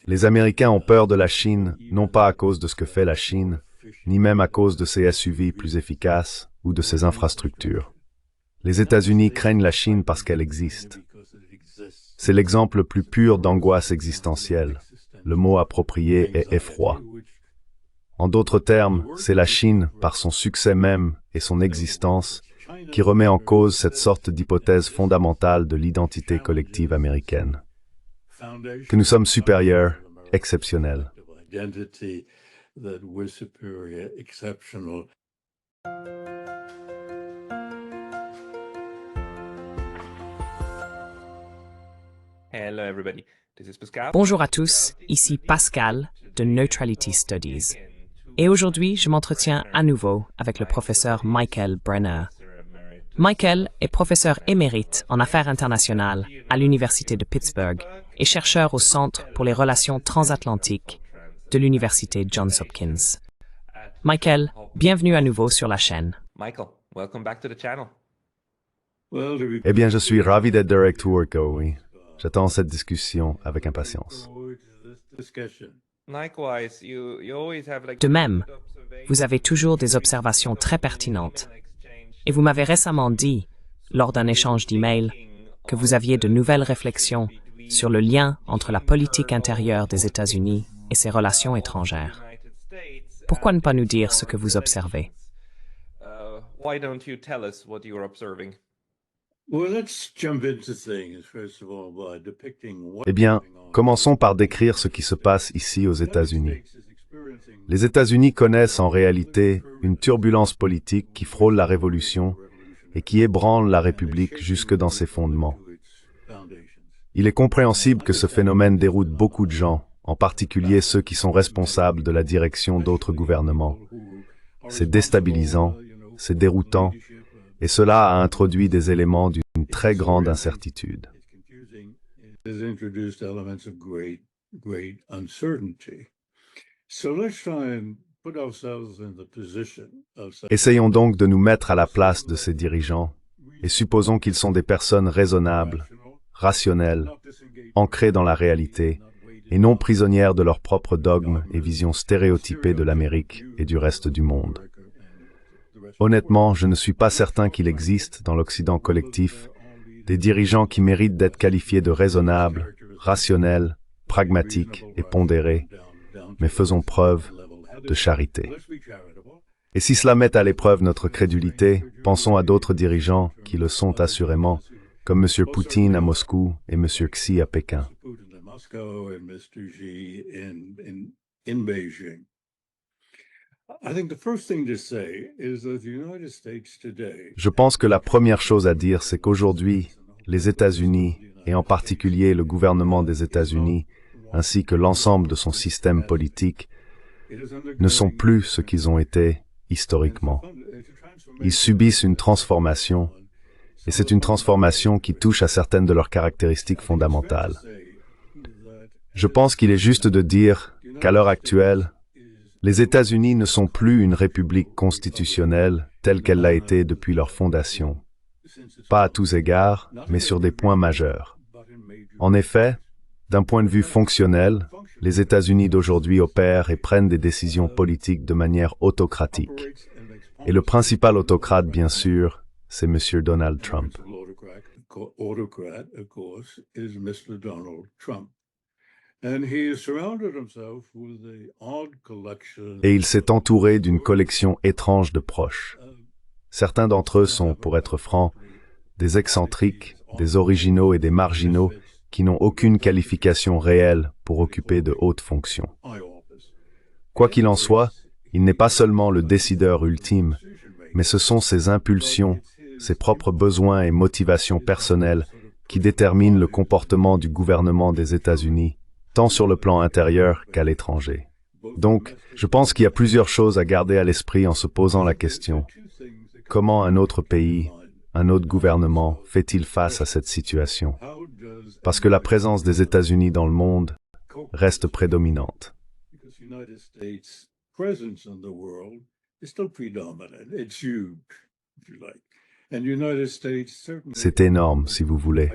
Les Américains ont peur de la Chine, non pas à cause de ce que fait la Chine, ni même à cause de ses SUV plus efficaces ou de ses infrastructures. Les États-Unis craignent la Chine parce qu'elle existe. C'est l'exemple le plus pur d'angoisse existentielle. Le mot approprié est effroi. En d'autres termes, c'est la Chine, par son succès même et son existence, qui remet en cause cette sorte d'hypothèse fondamentale de l'identité collective américaine. Que nous sommes supérieurs, exceptionnels. Bonjour à tous, ici Pascal de Neutrality Studies. Et aujourd'hui, je m'entretiens à nouveau avec le professeur Michael Brenner. Michael est professeur émérite en affaires internationales à l'Université de Pittsburgh et chercheur au Centre pour les relations transatlantiques de l'Université Johns Hopkins. Michael, bienvenue à nouveau sur la chaîne. Michael, welcome back to the channel. Eh bien, je suis ravi d'être de retour, oui. J'attends cette discussion avec impatience. De même, vous avez toujours des observations très pertinentes. Et vous m'avez récemment dit, lors d'un échange d'emails, que vous aviez de nouvelles réflexions sur le lien entre la politique intérieure des États-Unis et ses relations étrangères. Pourquoi ne pas nous dire ce que vous observez? Why don't you tell us what you're observing? Eh bien, commençons par décrire ce qui se passe ici aux États-Unis. Les États-Unis connaissent en réalité une turbulence politique qui frôle la révolution et qui ébranle la République jusque dans ses fondements. Il est compréhensible que ce phénomène déroute beaucoup de gens, en particulier ceux qui sont responsables de la direction d'autres gouvernements. C'est déstabilisant, c'est déroutant, et cela a introduit des éléments d'une très grande incertitude. Essayons donc de nous mettre à la place de ces dirigeants et supposons qu'ils sont des personnes raisonnables, rationnelles, ancrées dans la réalité et non prisonnières de leurs propres dogmes et visions stéréotypées de l'Amérique et du reste du monde. Honnêtement, je ne suis pas certain qu'il existe, dans l'Occident collectif, des dirigeants qui méritent d'être qualifiés de raisonnables, rationnels, pragmatiques et pondérés, mais faisons preuve de charité. Et si cela met à l'épreuve notre crédulité, pensons à d'autres dirigeants qui le sont assurément, comme M. Poutine à Moscou et M. Xi à Pékin. Je pense que la première chose à dire, c'est qu'aujourd'hui, les États-Unis, et en particulier le gouvernement des États-Unis, ainsi que l'ensemble de son système politique, ne sont plus ce qu'ils ont été historiquement. Ils subissent une transformation, et c'est une transformation qui touche à certaines de leurs caractéristiques fondamentales. Je pense qu'il est juste de dire qu'à l'heure actuelle, les États-Unis ne sont plus une république constitutionnelle telle qu'elle l'a été depuis leur fondation. Pas à tous égards, mais sur des points majeurs. En effet, d'un point de vue fonctionnel, les États-Unis d'aujourd'hui opèrent et prennent des décisions politiques de manière autocratique. Et le principal autocrate, bien sûr, c'est M. Donald Trump. Et il s'est entouré d'une collection étrange de proches. Certains d'entre eux sont, pour être francs, des excentriques, des originaux et des marginaux qui n'ont aucune qualification réelle pour occuper de hautes fonctions. Quoi qu'il en soit, il n'est pas seulement le décideur ultime, mais ce sont ses impulsions, ses propres besoins et motivations personnelles qui déterminent le comportement du gouvernement des États-Unis, tant sur le plan intérieur qu'à l'étranger. Donc, je pense qu'il y a plusieurs choses à garder à l'esprit en se posant la question: comment un autre pays, un autre gouvernement fait-il face à cette situation? Parce que la présence des États-Unis dans le monde reste prédominante. C'est énorme, si vous voulez.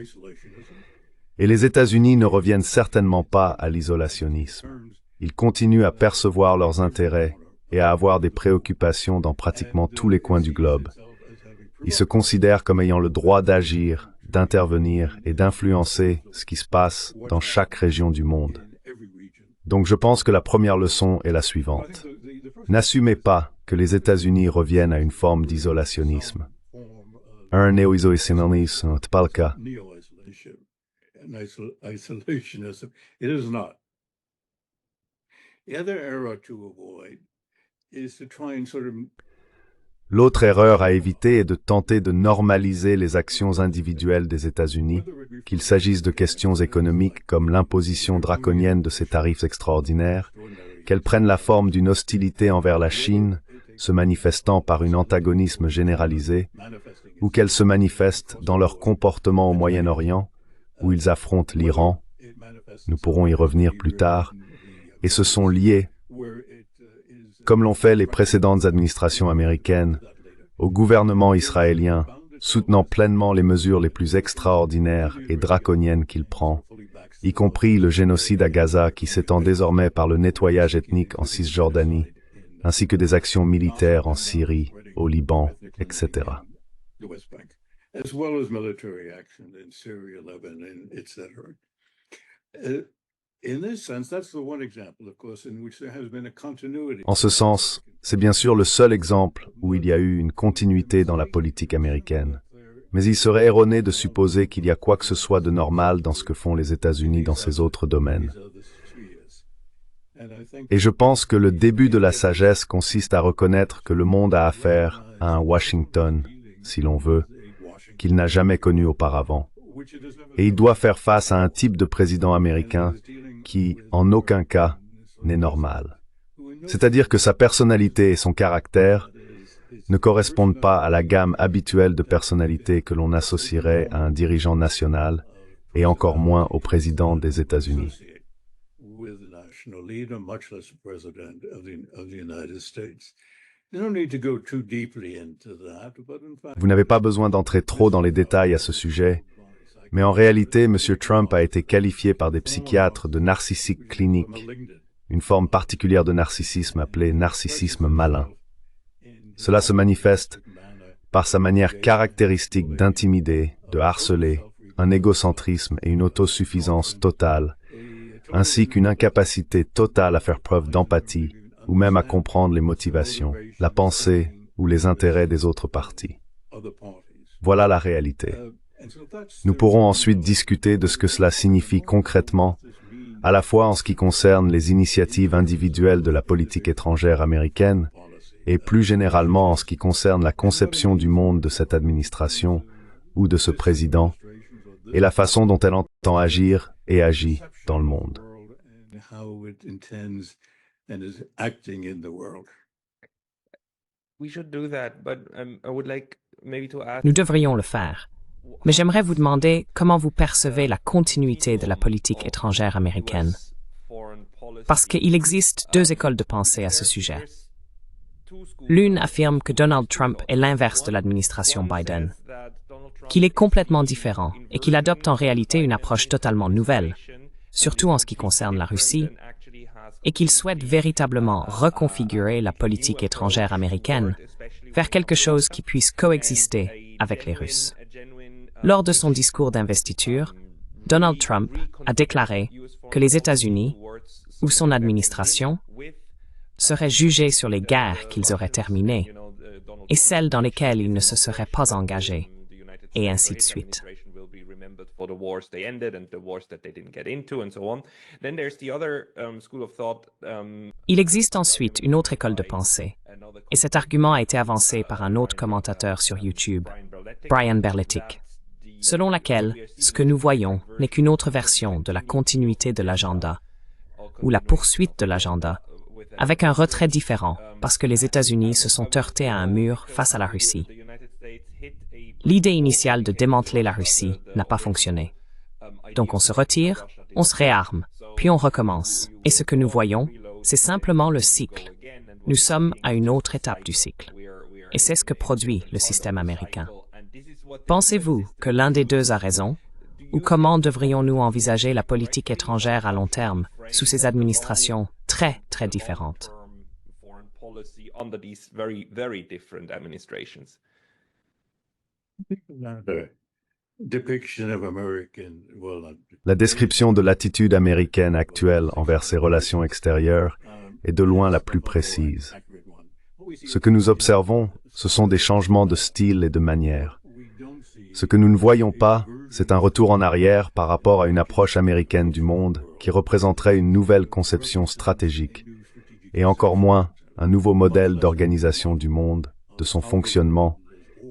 Et les États-Unis ne reviennent certainement pas à l'isolationnisme. Ils continuent à percevoir leurs intérêts et à avoir des préoccupations dans pratiquement tous les coins du globe. Ils se considèrent comme ayant le droit d'agir, d'intervenir et d'influencer ce qui se passe dans chaque région du monde. Donc je pense que la première leçon est la suivante. N'assumez pas que les États-Unis reviennent à une forme d'isolationnisme. Un néo-isolationnisme n'est pas le cas. L'autre erreur à éviter est de tenter de normaliser les actions individuelles des États-Unis, qu'il s'agisse de questions économiques comme l'imposition draconienne de ces tarifs extraordinaires, qu'elles prennent la forme d'une hostilité envers la Chine, se manifestant par un antagonisme généralisé, ou qu'elles se manifestent dans leur comportement au Moyen-Orient, où ils affrontent l'Iran. Nous pourrons y revenir plus tard, et se sont liés, comme l'ont fait les précédentes administrations américaines, au gouvernement israélien, soutenant pleinement les mesures les plus extraordinaires et draconiennes qu'il prend, y compris le génocide à Gaza qui s'étend désormais par le nettoyage ethnique en Cisjordanie, ainsi que des actions militaires en Syrie, au Liban, etc. En ce sens, c'est bien sûr le seul exemple où il y a eu une continuité dans la politique américaine. Mais il serait erroné de supposer qu'il y a quoi que ce soit de normal dans ce que font les États-Unis dans ces autres domaines. Et je pense que le début de la sagesse consiste à reconnaître que le monde a affaire à un Washington, si l'on veut, qu'il n'a jamais connu auparavant. Et il doit faire face à un type de président américain qui, en aucun cas, n'est normal. C'est-à-dire que sa personnalité et son caractère ne correspondent pas à la gamme habituelle de personnalités que l'on associerait à un dirigeant national, et encore moins au président des États-Unis. Vous n'avez pas besoin d'entrer trop dans les détails à ce sujet, mais en réalité, M. Trump a été qualifié par des psychiatres de narcissique clinique, une forme particulière de narcissisme appelée narcissisme malin. Cela se manifeste par sa manière caractéristique d'intimider, de harceler, un égocentrisme et une autosuffisance totale, ainsi qu'une incapacité totale à faire preuve d'empathie ou même à comprendre les motivations, la pensée ou les intérêts des autres parties. Voilà la réalité. Nous pourrons ensuite discuter de ce que cela signifie concrètement, à la fois en ce qui concerne les initiatives individuelles de la politique étrangère américaine et plus généralement en ce qui concerne la conception du monde de cette administration ou de ce président et la façon dont elle entend agir et agit dans le monde. Nous devrions le faire. Mais j'aimerais vous demander comment vous percevez la continuité de la politique étrangère américaine. Parce qu'il existe deux écoles de pensée à ce sujet. L'une affirme que Donald Trump est l'inverse de l'administration Biden, qu'il est complètement différent et qu'il adopte en réalité une approche totalement nouvelle, surtout en ce qui concerne la Russie, et qu'il souhaite véritablement reconfigurer la politique étrangère américaine vers quelque chose qui puisse coexister avec les Russes. Lors de son discours d'investiture, Donald Trump a déclaré que les États-Unis, ou son administration, seraient jugés sur les guerres qu'ils auraient terminées et celles dans lesquelles ils ne se seraient pas engagés, et ainsi de suite. Il existe ensuite une autre école de pensée, et cet argument a été avancé par un autre commentateur sur YouTube, Brian Berletic, selon laquelle ce que nous voyons n'est qu'une autre version de la continuité de l'agenda, ou la poursuite de l'agenda, avec un retrait différent parce que les États-Unis se sont heurtés à un mur face à la Russie. L'idée initiale de démanteler la Russie n'a pas fonctionné. Donc on se retire, on se réarme, puis on recommence. Et ce que nous voyons, c'est simplement le cycle. Nous sommes à une autre étape du cycle. Et c'est ce que produit le système américain. Pensez-vous que l'un des deux a raison, Ou comment devrions-nous envisager la politique étrangère à long terme sous ces administrations très, très différentes? La description de l'attitude américaine actuelle envers ses relations extérieures est de loin la plus précise. Ce que nous observons, ce sont des changements de style et de manière. Ce que nous ne voyons pas, c'est un retour en arrière par rapport à une approche américaine du monde qui représenterait une nouvelle conception stratégique, et encore moins un nouveau modèle d'organisation du monde, de son fonctionnement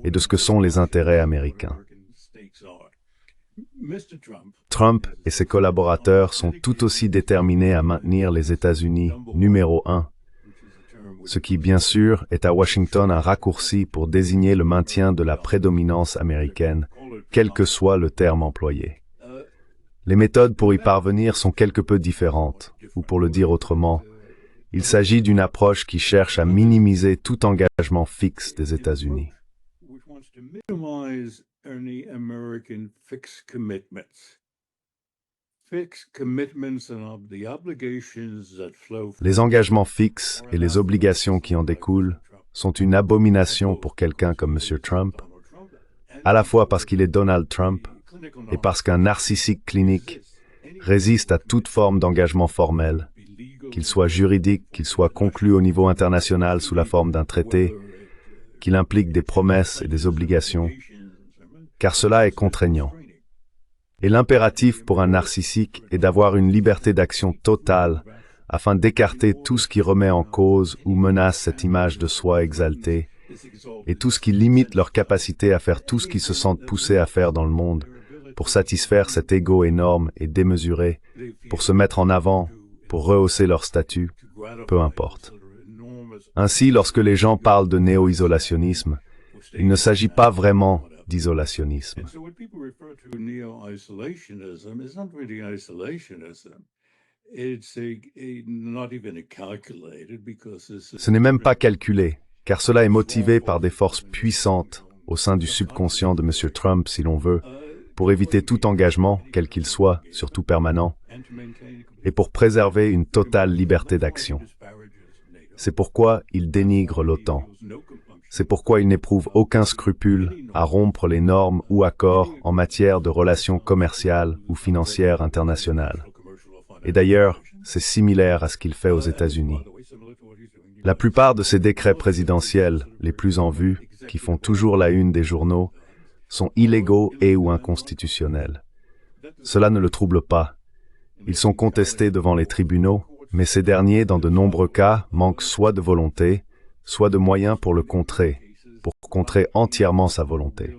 et de ce que sont les intérêts américains. Trump et ses collaborateurs sont tout aussi déterminés à maintenir les États-Unis numéro 1, ce qui, bien sûr, est à Washington un raccourci pour désigner le maintien de la prédominance américaine, quel que soit le terme employé. Les méthodes pour y parvenir sont quelque peu différentes, ou pour le dire autrement, il s'agit d'une approche qui cherche à minimiser tout engagement fixe des États-Unis. Les engagements fixes et les obligations qui en découlent sont une abomination pour quelqu'un comme M. Trump, à la fois parce qu'il est Donald Trump et parce qu'un narcissique clinique résiste à toute forme d'engagement formel, qu'il soit juridique, qu'il soit conclu au niveau international sous la forme d'un traité, qu'il implique des promesses et des obligations, car cela est contraignant. Et l'impératif pour un narcissique est d'avoir une liberté d'action totale afin d'écarter tout ce qui remet en cause ou menace cette image de soi exaltée et tout ce qui limite leur capacité à faire tout ce qu'ils se sentent poussés à faire dans le monde pour satisfaire cet ego énorme et démesuré, pour se mettre en avant, pour rehausser leur statut, peu importe. Ainsi, lorsque les gens parlent de néo-isolationnisme, il ne s'agit pas vraiment d'isolationnisme. Ce n'est même pas calculé, car cela est motivé par des forces puissantes au sein du subconscient de M. Trump, si l'on veut, pour éviter tout engagement, quel qu'il soit, surtout permanent, et pour préserver une totale liberté d'action. C'est pourquoi il dénigre l'OTAN. C'est pourquoi il n'éprouve aucun scrupule à rompre les normes ou accords en matière de relations commerciales ou financières internationales. Et d'ailleurs, c'est similaire à ce qu'il fait aux États-Unis. La plupart de ces décrets présidentiels, les plus en vue, qui font toujours la une des journaux, sont illégaux et ou inconstitutionnels. Cela ne le trouble pas. Ils sont contestés devant les tribunaux, mais ces derniers, dans de nombreux cas, manquent soit de volonté, soit de moyens pour contrer entièrement sa volonté.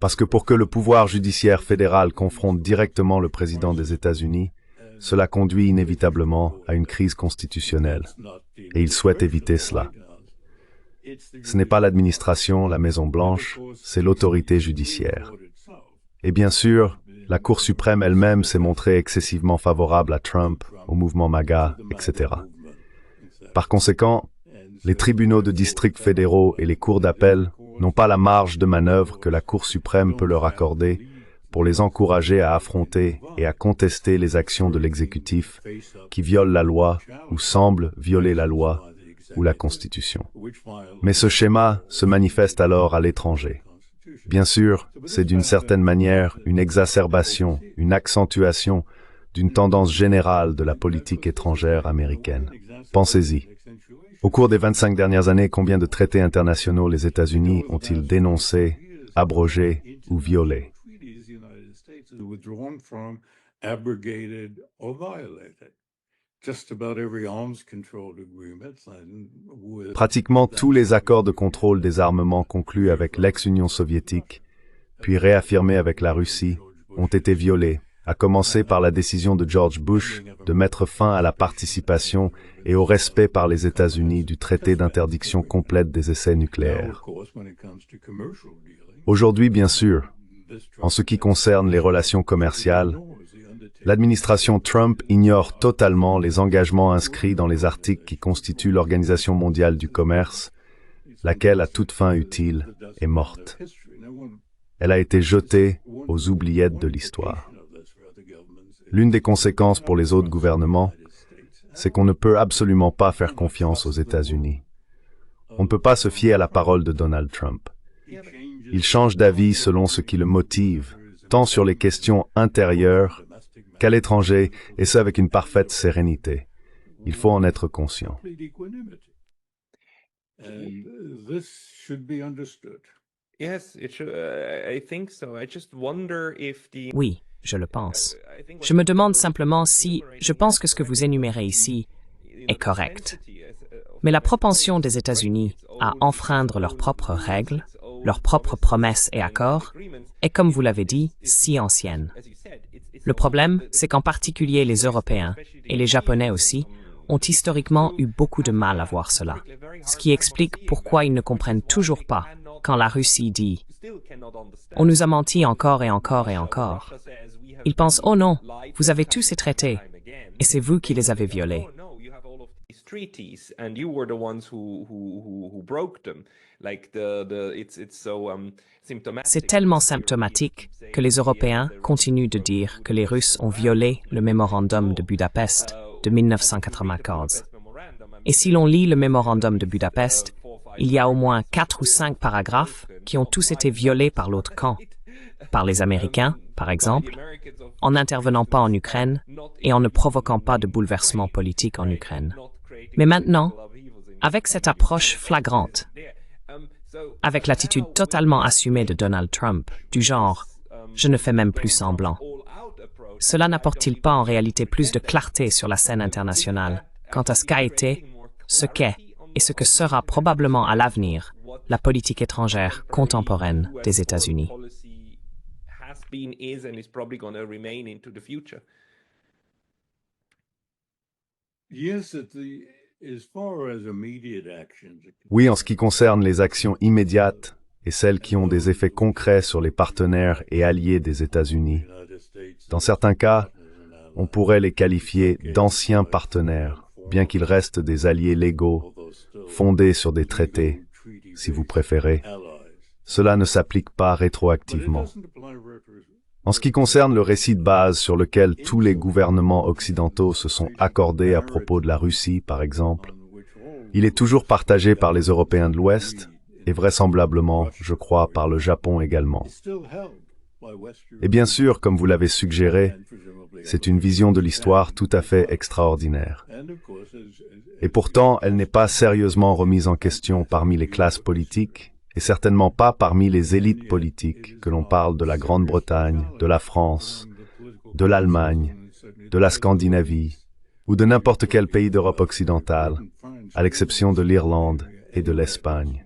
Parce que pour que le pouvoir judiciaire fédéral confronte directement le président des États-Unis, cela conduit inévitablement à une crise constitutionnelle, et il souhaite éviter cela. Ce n'est pas l'administration, la Maison-Blanche, c'est l'autorité judiciaire. Et bien sûr, la Cour suprême elle-même s'est montrée excessivement favorable à Trump, au mouvement MAGA, etc. Par conséquent, les tribunaux de district fédéraux et les cours d'appel n'ont pas la marge de manœuvre que la Cour suprême peut leur accorder pour les encourager à affronter et à contester les actions de l'exécutif qui violent la loi ou semblent violer la loi ou la Constitution. Mais ce schéma se manifeste alors à l'étranger. Bien sûr, c'est d'une certaine manière une exacerbation, une accentuation d'une tendance générale de la politique étrangère américaine. Pensez-y. Au cours des 25 dernières années, combien de traités internationaux les États-Unis ont-ils dénoncés, abrogés ou violés? Pratiquement tous les accords de contrôle des armements conclus avec l'ex-Union soviétique, puis réaffirmés avec la Russie, ont été violés, à commencer par la décision de George Bush de mettre fin à la participation et au respect par les États-Unis du traité d'interdiction complète des essais nucléaires. Aujourd'hui, bien sûr, en ce qui concerne les relations commerciales, L'administration Trump ignore totalement les engagements inscrits dans les articles qui constituent l'Organisation mondiale du commerce, laquelle, à toute fin utile, est morte. Elle a été jetée aux oubliettes de l'histoire. L'une des conséquences pour les autres gouvernements, c'est qu'on ne peut absolument pas faire confiance aux États-Unis. On ne peut pas se fier à la parole de Donald Trump. Il change d'avis selon ce qui le motive, tant sur les questions intérieures qu'à l'étranger, et ce avec une parfaite sérénité. Il faut en être conscient. Oui, je le pense. Je me demande simplement si je pense que ce que vous énumérez ici est correct. Mais la propension des États-Unis à enfreindre leurs propres règles, leurs propres promesses et accords, est, comme vous l'avez dit, si ancienne. Le problème, c'est qu'en particulier les Européens, et les Japonais aussi, ont historiquement eu beaucoup de mal à voir cela, ce qui explique pourquoi ils ne comprennent toujours pas quand la Russie dit « On nous a menti encore et encore et encore ». Ils pensent « Oh non, vous avez tous ces traités, et c'est vous qui les avez violés ». C'est tellement symptomatique que les Européens continuent de dire que les Russes ont violé le mémorandum de Budapest de 1994. Et si l'on lit le mémorandum de Budapest, il y a au moins 4 ou 5 paragraphes qui ont tous été violés par l'autre camp, par les Américains, par exemple, en n'intervenant pas en Ukraine et en ne provoquant pas de bouleversement politique en Ukraine. Mais maintenant, avec cette approche flagrante, avec l'attitude totalement assumée de Donald Trump, du genre « je ne fais même plus semblant », cela n'apporte-t-il pas en réalité plus de clarté sur la scène internationale quant à ce qu'a été, ce qu'est et ce que sera probablement à l'avenir la politique étrangère contemporaine des États-Unis? Oui, en ce qui concerne les actions immédiates et celles qui ont des effets concrets sur les partenaires et alliés des États-Unis. Dans certains cas, on pourrait les qualifier d'anciens partenaires, bien qu'ils restent des alliés légaux, fondés sur des traités, si vous préférez. Cela ne s'applique pas rétroactivement. En ce qui concerne le récit de base sur lequel tous les gouvernements occidentaux se sont accordés à propos de la Russie, par exemple, il est toujours partagé par les Européens de l'Ouest et vraisemblablement, je crois, par le Japon également. Et bien sûr, comme vous l'avez suggéré, c'est une vision de l'histoire tout à fait extraordinaire. Et pourtant, elle n'est pas sérieusement remise en question parmi les classes politiques, et certainement pas parmi les élites politiques, que l'on parle de la Grande-Bretagne, de la France, de l'Allemagne, de la Scandinavie, ou de n'importe quel pays d'Europe occidentale, à l'exception de l'Irlande et de l'Espagne.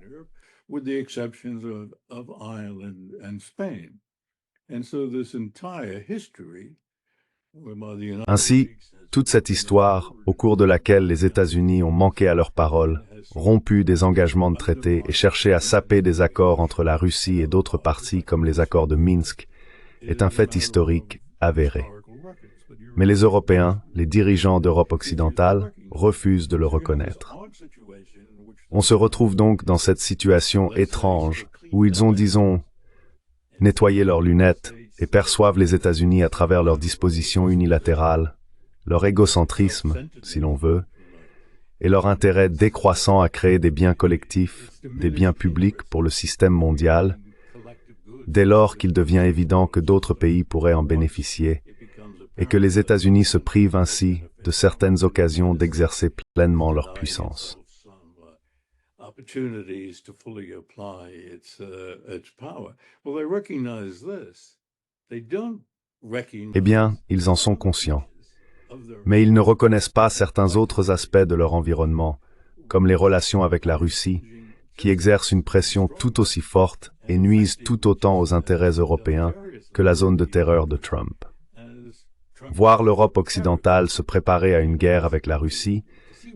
Ainsi, toute cette histoire, au cours de laquelle les États-Unis ont manqué à leur parole, rompu des engagements de traité et cherché à saper des accords entre la Russie et d'autres parties comme les accords de Minsk, est un fait historique avéré. Mais les Européens, les dirigeants d'Europe occidentale, refusent de le reconnaître. On se retrouve donc dans cette situation étrange où ils ont, disons, nettoyé leurs lunettes et perçoivent les États-Unis à travers leurs dispositions unilatérales, leur égocentrisme, si l'on veut, et leur intérêt décroissant à créer des biens collectifs, des biens publics pour le système mondial, dès lors qu'il devient évident que d'autres pays pourraient en bénéficier, et que les États-Unis se privent ainsi de certaines occasions d'exercer pleinement leur puissance. Eh bien, ils en sont conscients. Mais ils ne reconnaissent pas certains autres aspects de leur environnement, comme les relations avec la Russie, qui exercent une pression tout aussi forte et nuisent tout autant aux intérêts européens que la zone de terreur de Trump. Voir l'Europe occidentale se préparer à une guerre avec la Russie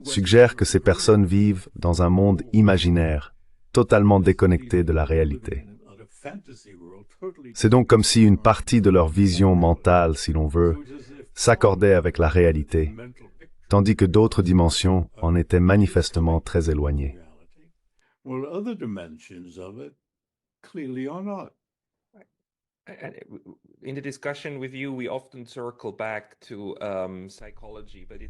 suggère que ces personnes vivent dans un monde imaginaire, totalement déconnecté de la réalité. C'est donc comme si une partie de leur vision mentale, si l'on veut, s'accordait avec la réalité, tandis que d'autres dimensions en étaient manifestement très éloignées.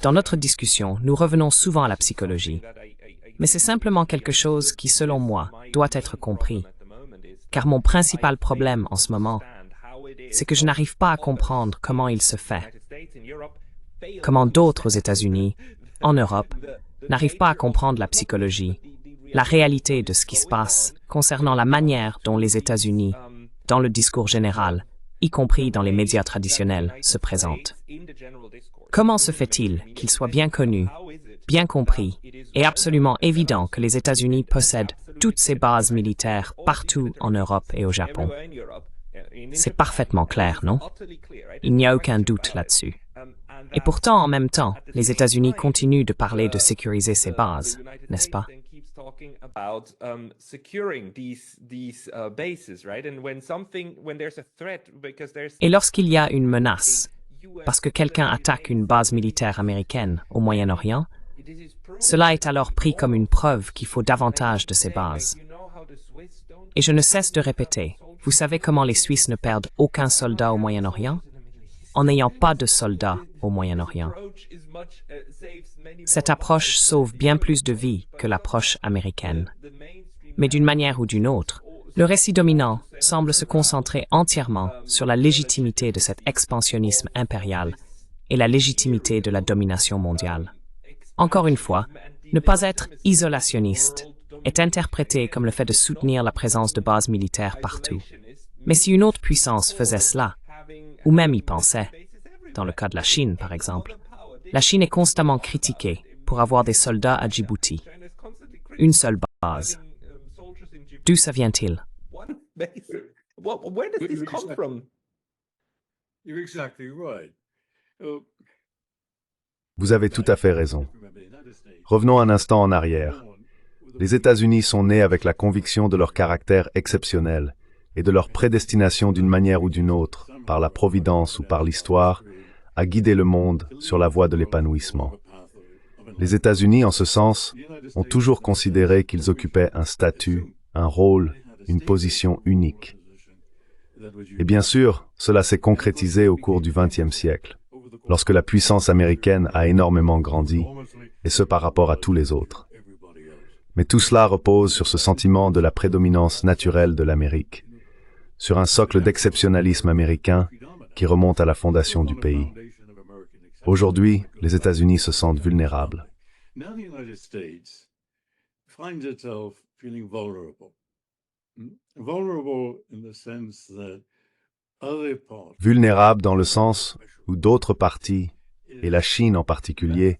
Dans notre discussion, nous revenons souvent à la psychologie. Mais c'est simplement quelque chose qui, selon moi, doit être compris. Car mon principal problème en ce moment, c'est que je n'arrive pas à comprendre comment il se fait. Comment d'autres aux États-Unis, en Europe, n'arrivent pas à comprendre la psychologie, la réalité de ce qui se passe concernant la manière dont les États-Unis, dans le discours général, y compris dans les médias traditionnels, se présentent. Comment se fait-il qu'il soit bien connu, bien compris et absolument évident que les États-Unis possèdent toutes ces bases militaires partout en Europe et au Japon? C'est parfaitement clair, non? Il n'y a aucun doute là-dessus. Et pourtant, en même temps, les États-Unis continuent de parler de sécuriser ces bases, n'est-ce pas? Et lorsqu'il y a une menace, parce que quelqu'un attaque une base militaire américaine au Moyen-Orient, cela est alors pris comme une preuve qu'il faut davantage de ces bases. Et je ne cesse de répéter, vous savez comment les Suisses ne perdent aucun soldat au Moyen-Orient? En n'ayant pas de soldats au Moyen-Orient. Cette approche sauve bien plus de vies que l'approche américaine. Mais d'une manière ou d'une autre, le récit dominant semble se concentrer entièrement sur la légitimité de cet expansionnisme impérial et la légitimité de la domination mondiale. Encore une fois, ne pas être isolationniste est interprété comme le fait de soutenir la présence de bases militaires partout. Mais si une autre puissance faisait cela, ou même y pensait, dans le cas de la Chine par exemple, la Chine est constamment critiquée pour avoir des soldats à Djibouti. Une seule base. D'où ça vient-il? Vous avez tout à fait raison. Revenons un instant en arrière. Les États-Unis sont nés avec la conviction de leur caractère exceptionnel et de leur prédestination d'une manière ou d'une autre, par la providence ou par l'histoire, à guider le monde sur la voie de l'épanouissement. Les États-Unis, en ce sens, ont toujours considéré qu'ils occupaient un statut, un rôle, une position unique. Et bien sûr, cela s'est concrétisé au cours du XXe siècle, lorsque la puissance américaine a énormément grandi, et ce par rapport à tous les autres. Mais tout cela repose sur ce sentiment de la prédominance naturelle de l'Amérique, sur un socle d'exceptionnalisme américain qui remonte à la fondation du pays. Aujourd'hui, les États-Unis se sentent vulnérables. Vulnérables dans le sens où d'autres parties, et la Chine en particulier,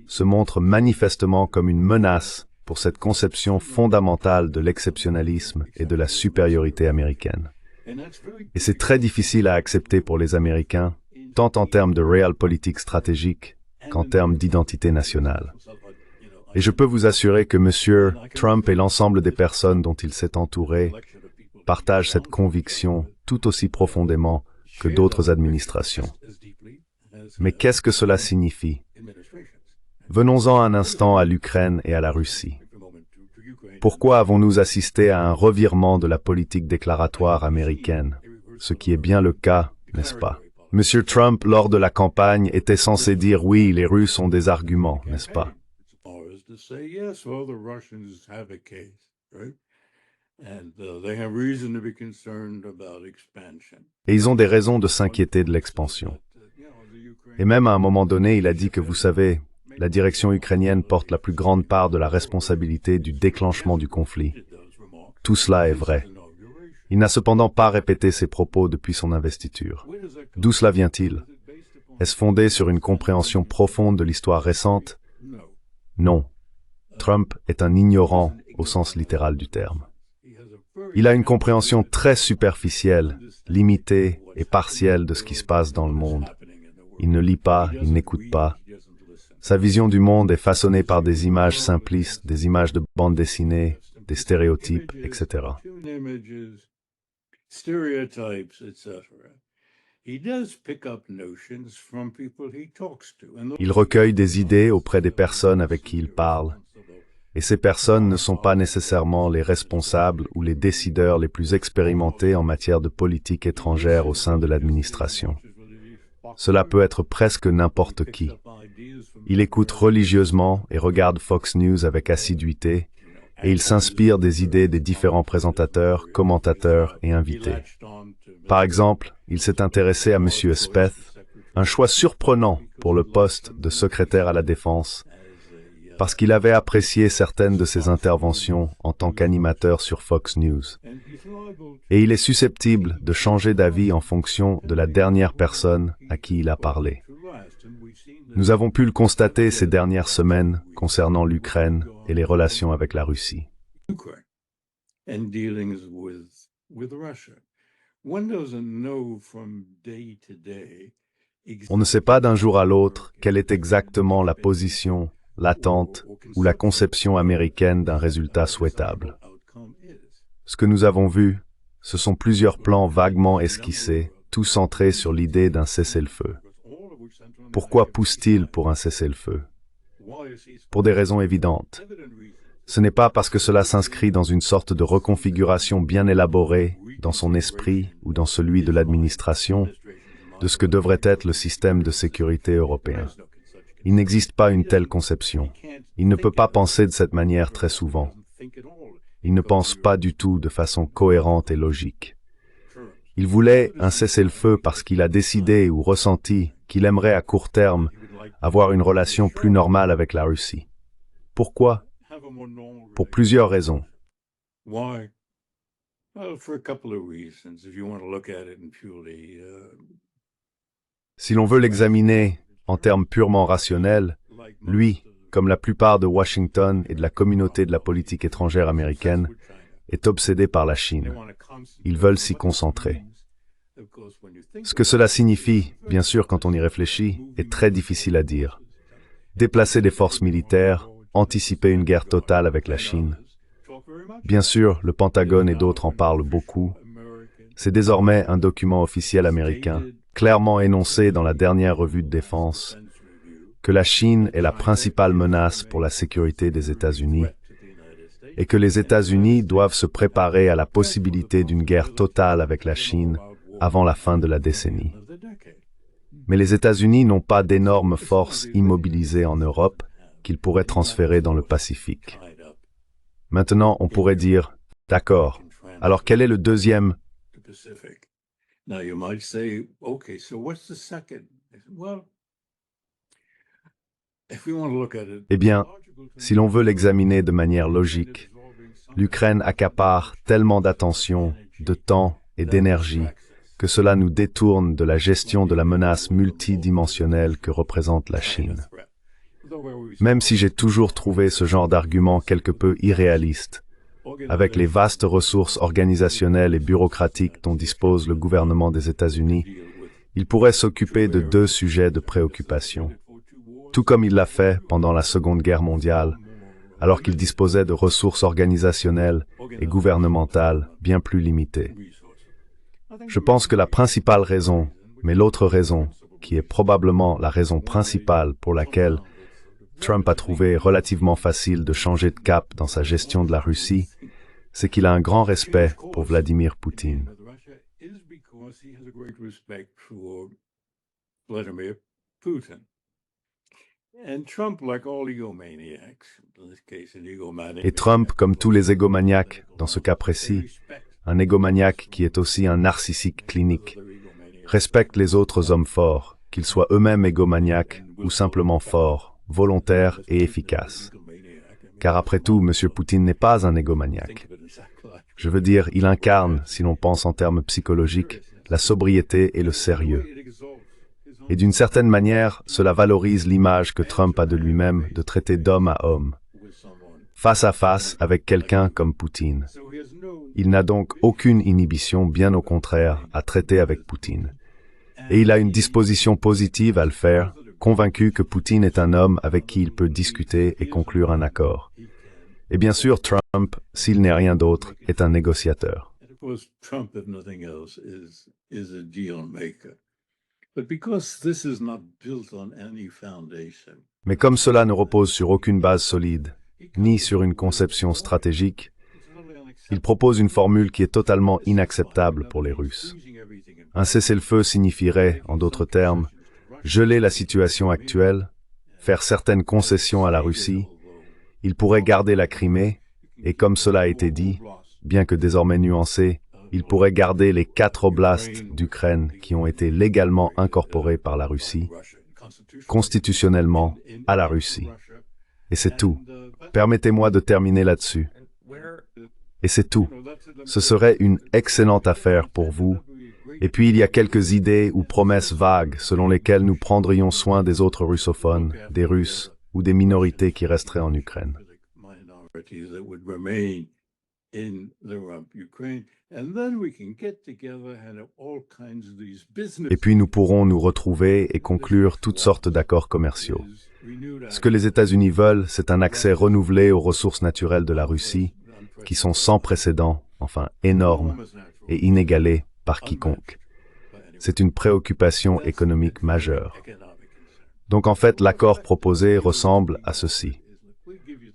se montrent manifestement comme une menace pour cette conception fondamentale de l'exceptionnalisme et de la supériorité américaine. Et c'est très difficile à accepter pour les Américains, tant en termes de realpolitik stratégique qu'en termes d'identité nationale. Et je peux vous assurer que M. Trump et l'ensemble des personnes dont il s'est entouré partagent cette conviction tout aussi profondément que d'autres administrations. Mais qu'est-ce que cela signifie? Venons-en un instant à l'Ukraine et à la Russie. Pourquoi avons-nous assisté à un revirement de la politique déclaratoire américaine? Ce qui est bien le cas, n'est-ce pas? M. Trump, lors de la campagne, était censé dire « oui, les Russes ont des arguments », n'est-ce pas? Et ils ont des raisons de s'inquiéter de l'expansion. Et même à un moment donné, il a dit que, vous savez, la direction ukrainienne porte la plus grande part de la responsabilité du déclenchement du conflit. Tout cela est vrai. Il n'a cependant pas répété ces propos depuis son investiture. D'où cela vient-il? Est-ce fondé sur une compréhension profonde de l'histoire récente? Non. Trump est un ignorant au sens littéral du terme. Il a une compréhension très superficielle, limitée et partielle de ce qui se passe dans le monde. Il ne lit pas, il n'écoute pas. Sa vision du monde est façonnée par des images simplistes, des images de bande dessinée, des stéréotypes, etc. Il recueille des idées auprès des personnes avec qui il parle, et ces personnes ne sont pas nécessairement les responsables ou les décideurs les plus expérimentés en matière de politique étrangère au sein de l'administration. Cela peut être presque n'importe qui. Il écoute religieusement et regarde Fox News avec assiduité, et il s'inspire des idées des différents présentateurs, commentateurs et invités. Par exemple, il s'est intéressé à M. Speth, un choix surprenant pour le poste de secrétaire à la Défense, parce qu'il avait apprécié certaines de ses interventions en tant qu'animateur sur Fox News. Et il est susceptible de changer d'avis en fonction de la dernière personne à qui il a parlé. Nous avons pu le constater ces dernières semaines concernant l'Ukraine et les relations avec la Russie. On ne sait pas d'un jour à l'autre quelle est exactement la position, l'attente ou la conception américaine d'un résultat souhaitable. Ce que nous avons vu, ce sont plusieurs plans vaguement esquissés, tous centrés sur l'idée d'un cessez-le-feu. Pourquoi pousse-t-il pour un cessez-le-feu? Pour des raisons évidentes. Ce n'est pas parce que cela s'inscrit dans une sorte de reconfiguration bien élaborée, dans son esprit ou dans celui de l'administration, de ce que devrait être le système de sécurité européen. Il n'existe pas une telle conception. Il ne peut pas penser de cette manière très souvent. Il ne pense pas du tout de façon cohérente et logique. Il voulait un cessez-le-feu parce qu'il a décidé ou ressenti qu'il aimerait à court terme avoir une relation plus normale avec la Russie. Pourquoi? Pour plusieurs raisons. Si l'on veut l'examiner en termes purement rationnels, lui, comme la plupart de Washington et de la communauté de la politique étrangère américaine, est obsédé par la Chine. Ils veulent s'y concentrer. Ce que cela signifie, bien sûr quand on y réfléchit, est très difficile à dire. Déplacer des forces militaires, anticiper une guerre totale avec la Chine. Bien sûr, le Pentagone et d'autres en parlent beaucoup. C'est désormais un document officiel américain, clairement énoncé dans la dernière revue de défense, que la Chine est la principale menace pour la sécurité des États-Unis et que les États-Unis doivent se préparer à la possibilité d'une guerre totale avec la Chine avant la fin de la décennie. Mais les États-Unis n'ont pas d'énormes forces immobilisées en Europe qu'ils pourraient transférer dans le Pacifique. Maintenant, on pourrait dire, d'accord, alors quel est le deuxième? Eh bien, si l'on veut l'examiner de manière logique, l'Ukraine accapare tellement d'attention, de temps et d'énergie que cela nous détourne de la gestion de la menace multidimensionnelle que représente la Chine. Même si j'ai toujours trouvé ce genre d'argument quelque peu irréaliste, avec les vastes ressources organisationnelles et bureaucratiques dont dispose le gouvernement des États-Unis, il pourrait s'occuper de deux sujets de préoccupation, tout comme il l'a fait pendant la Seconde Guerre mondiale, alors qu'il disposait de ressources organisationnelles et gouvernementales bien plus limitées. Je pense que la principale raison, mais l'autre raison, qui est probablement la raison principale pour laquelle Trump a trouvé relativement facile de changer de cap dans sa gestion de la Russie, c'est qu'il a un grand respect pour Vladimir Poutine. Et Trump, comme tous les égomaniaques, dans ce cas précis, un égomaniaque qui est aussi un narcissique clinique, respecte les autres hommes forts, qu'ils soient eux-mêmes égomaniaques ou simplement forts, volontaires et efficaces. Car après tout, M. Poutine n'est pas un égomaniaque. Je veux dire, il incarne, si l'on pense en termes psychologiques, la sobriété et le sérieux. Et d'une certaine manière, cela valorise l'image que Trump a de lui-même de traiter d'homme à homme, face à face avec quelqu'un comme Poutine. Il n'a donc aucune inhibition, bien au contraire, à traiter avec Poutine. Et il a une disposition positive à le faire, convaincu que Poutine est un homme avec qui il peut discuter et conclure un accord. Et bien sûr, Trump, s'il n'est rien d'autre, est un négociateur. Mais comme cela ne repose sur aucune base solide, ni sur une conception stratégique, il propose une formule qui est totalement inacceptable pour les Russes. Un cessez-le-feu signifierait, en d'autres termes, geler la situation actuelle, faire certaines concessions à la Russie, il pourrait garder la Crimée, et comme cela a été dit, bien que désormais nuancé, il pourrait garder les 4 oblasts d'Ukraine qui ont été légalement incorporés par la Russie, constitutionnellement, à la Russie. Et c'est tout. Permettez-moi de terminer là-dessus. Et c'est tout. Ce serait une excellente affaire pour vous. Et puis il y a quelques idées ou promesses vagues selon lesquelles nous prendrions soin des autres russophones, des Russes ou des minorités qui resteraient en Ukraine. Et puis nous pourrons nous retrouver et conclure toutes sortes d'accords commerciaux. Ce que les États-Unis veulent, c'est un accès renouvelé aux ressources naturelles de la Russie, qui sont sans précédent, enfin énormes, et inégalées par quiconque. C'est une préoccupation économique majeure. Donc en fait, l'accord proposé ressemble à ceci.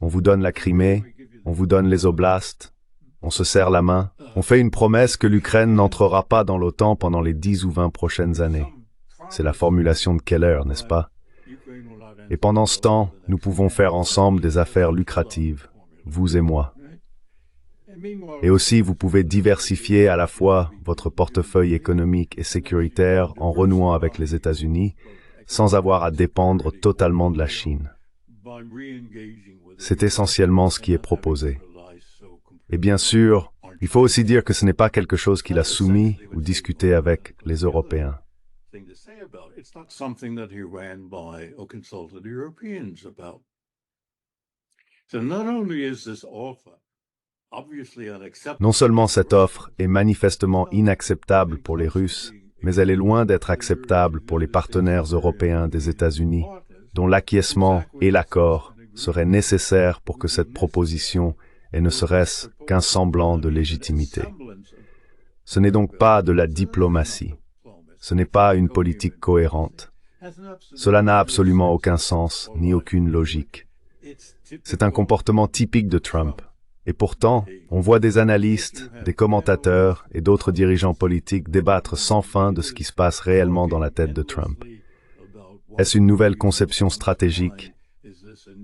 On vous donne la Crimée, on vous donne les oblasts, on se serre la main, on fait une promesse que l'Ukraine n'entrera pas dans l'OTAN pendant les 10 ou 20 prochaines années. C'est la formulation de Keller, n'est-ce pas? Et pendant ce temps, nous pouvons faire ensemble des affaires lucratives, vous et moi. Et aussi, vous pouvez diversifier à la fois votre portefeuille économique et sécuritaire en renouant avec les États-Unis, sans avoir à dépendre totalement de la Chine. C'est essentiellement ce qui est proposé. Et bien sûr, il faut aussi dire que ce n'est pas quelque chose qu'il a soumis ou discuté avec les Européens. Non seulement cette offre est manifestement inacceptable pour les Russes, mais elle est loin d'être acceptable pour les partenaires européens des États-Unis, dont l'acquiescement et l'accord seraient nécessaires pour que cette proposition ait ne serait-ce qu'un semblant de légitimité. Ce n'est donc pas de la diplomatie. Ce n'est pas une politique cohérente. Cela n'a absolument aucun sens, ni aucune logique. C'est un comportement typique de Trump. Et pourtant, on voit des analystes, des commentateurs et d'autres dirigeants politiques débattre sans fin de ce qui se passe réellement dans la tête de Trump. Est-ce une nouvelle conception stratégique?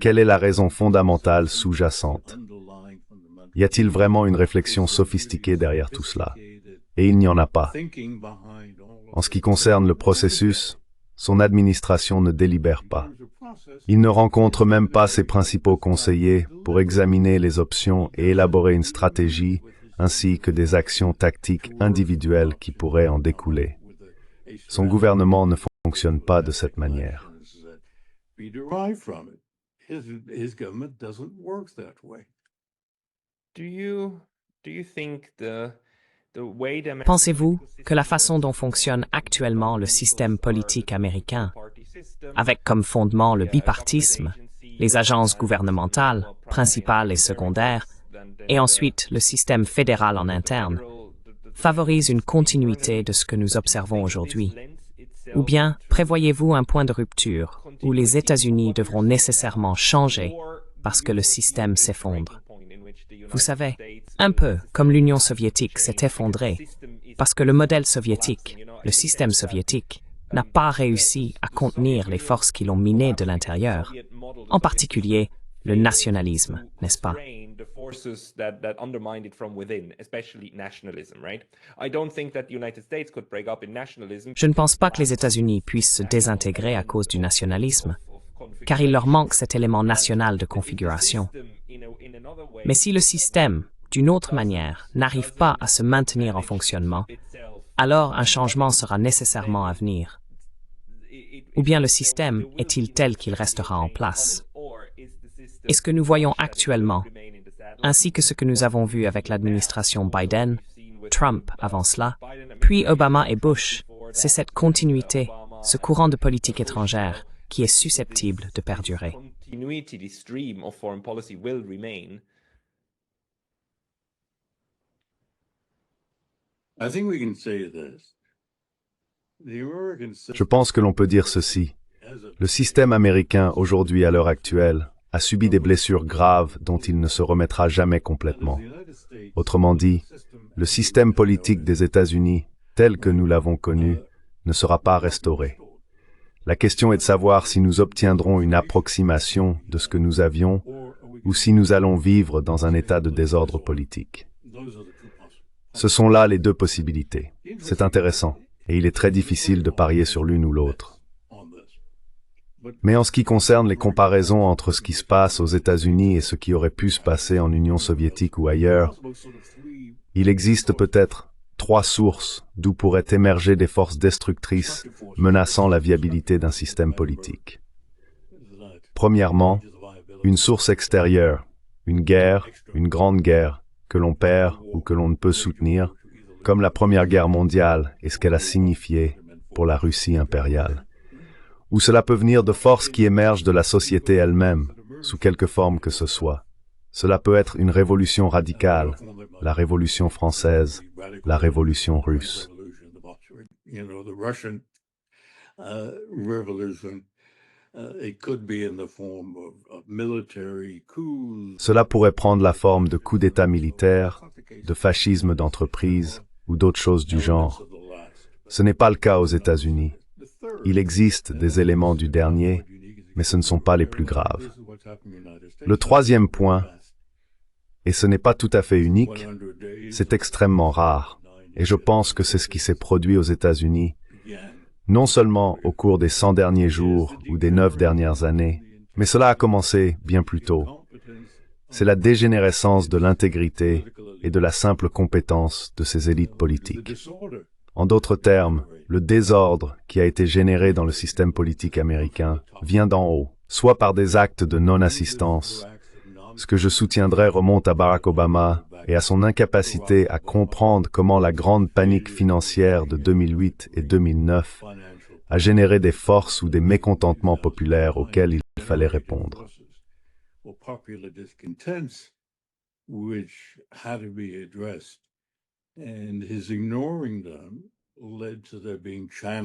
Quelle est la raison fondamentale sous-jacente? Y a-t-il vraiment une réflexion sophistiquée derrière tout cela? Et il n'y en a pas. En ce qui concerne le processus, son administration ne délibère pas. Il ne rencontre même pas ses principaux conseillers pour examiner les options et élaborer une stratégie, ainsi que des actions tactiques individuelles qui pourraient en découler. Son gouvernement ne fonctionne pas de cette manière. Pensez-vous que la façon dont fonctionne actuellement le système politique américain, avec comme fondement le bipartisme, les agences gouvernementales, principales et secondaires, et ensuite le système fédéral en interne, favorise une continuité de ce que nous observons aujourd'hui? Ou bien prévoyez-vous un point de rupture où les États-Unis devront nécessairement changer parce que le système s'effondre? Vous savez, un peu comme l'Union soviétique s'est effondrée, parce que le modèle soviétique, le système soviétique, n'a pas réussi à contenir les forces qui l'ont miné de l'intérieur, en particulier le nationalisme, n'est-ce pas? Je ne pense pas que les États-Unis puissent se désintégrer à cause du nationalisme, car il leur manque cet élément national de configuration. Mais si le système, d'une autre manière, n'arrive pas à se maintenir en fonctionnement, alors un changement sera nécessairement à venir. Ou bien le système est-il tel qu'il restera en place? Et ce que nous voyons actuellement, ainsi que ce que nous avons vu avec l'administration Biden, Trump avant cela, puis Obama et Bush, c'est cette continuité, ce courant de politique étrangère qui est susceptible de perdurer. Je pense que l'on peut dire ceci. Le système américain, aujourd'hui à l'heure actuelle, a subi des blessures graves dont il ne se remettra jamais complètement. Autrement dit, le système politique des États-Unis, tel que nous l'avons connu, ne sera pas restauré. La question est de savoir si nous obtiendrons une approximation de ce que nous avions ou si nous allons vivre dans un état de désordre politique. Ce sont là les deux possibilités. C'est intéressant, et il est très difficile de parier sur l'une ou l'autre. Mais en ce qui concerne les comparaisons entre ce qui se passe aux États-Unis et ce qui aurait pu se passer en Union soviétique ou ailleurs, il existe peut-être 3 sources d'où pourraient émerger des forces destructrices menaçant la viabilité d'un système politique. Premièrement, une source extérieure, une guerre, une grande guerre, que l'on perd ou que l'on ne peut soutenir, comme la Première Guerre mondiale et ce qu'elle a signifié pour la Russie impériale. Ou cela peut venir de forces qui émergent de la société elle-même, sous quelque forme que ce soit. Cela peut être une révolution radicale, la Révolution française, la Révolution russe. Cela pourrait prendre la forme de coups d'État militaires, de fascisme d'entreprise ou d'autres choses du genre. Ce n'est pas le cas aux États-Unis. Il existe des éléments du dernier, mais ce ne sont pas les plus graves. Le troisième point, et ce n'est pas tout à fait unique, c'est extrêmement rare, et je pense que c'est ce qui s'est produit aux États-Unis, non seulement au cours des 100 derniers jours ou des 9 dernières années, mais cela a commencé bien plus tôt. C'est la dégénérescence de l'intégrité et de la simple compétence de ces élites politiques. En d'autres termes, le désordre qui a été généré dans le système politique américain vient d'en haut, soit par des actes de non-assistance. Ce que je soutiendrai remonte à Barack Obama et à son incapacité à comprendre comment la grande panique financière de 2008 et 2009 a généré des forces ou des mécontentements populaires auxquels il fallait répondre.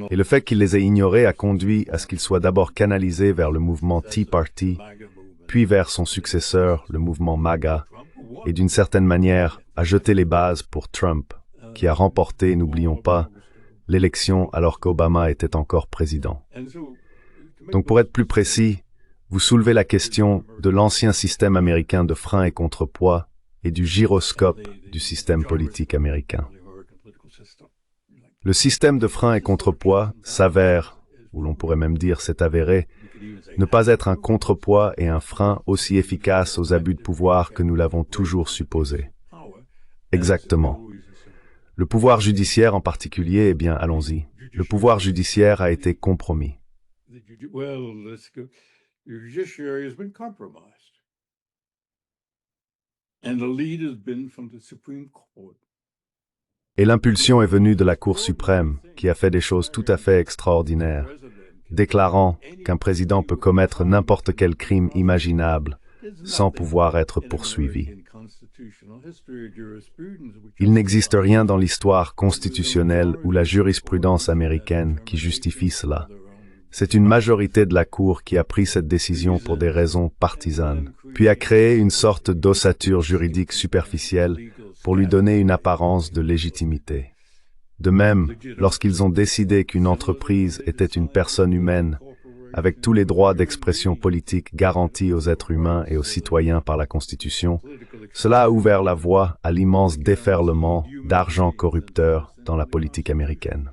Et le fait qu'il les ait ignorés a conduit à ce qu'ils soient d'abord canalisés vers le mouvement Tea Party, puis vers son successeur, le mouvement MAGA, et d'une certaine manière a jeté les bases pour Trump, qui a remporté, n'oublions pas, l'élection alors qu'Obama était encore président. Donc pour être plus précis, vous soulevez la question de l'ancien système américain de freins et contrepoids et du gyroscope du système politique américain. Le système de freins et contrepoids s'avère, ou l'on pourrait même dire s'est avéré, ne pas être un contrepoids et un frein aussi efficaces aux abus de pouvoir que nous l'avons toujours supposé. Exactement. Le pouvoir judiciaire en particulier, eh bien, allons-y. Le pouvoir judiciaire a été compromis. Et l'impulsion est venue de la Cour suprême, qui a fait des choses tout à fait extraordinaires, déclarant qu'un président peut commettre n'importe quel crime imaginable sans pouvoir être poursuivi. Il n'existe rien dans l'histoire constitutionnelle ou la jurisprudence américaine qui justifie cela. C'est une majorité de la Cour qui a pris cette décision pour des raisons partisanes, puis a créé une sorte d'ossature juridique superficielle pour lui donner une apparence de légitimité. De même, lorsqu'ils ont décidé qu'une entreprise était une personne humaine, avec tous les droits d'expression politique garantis aux êtres humains et aux citoyens par la Constitution, cela a ouvert la voie à l'immense déferlement d'argent corrupteur dans la politique américaine.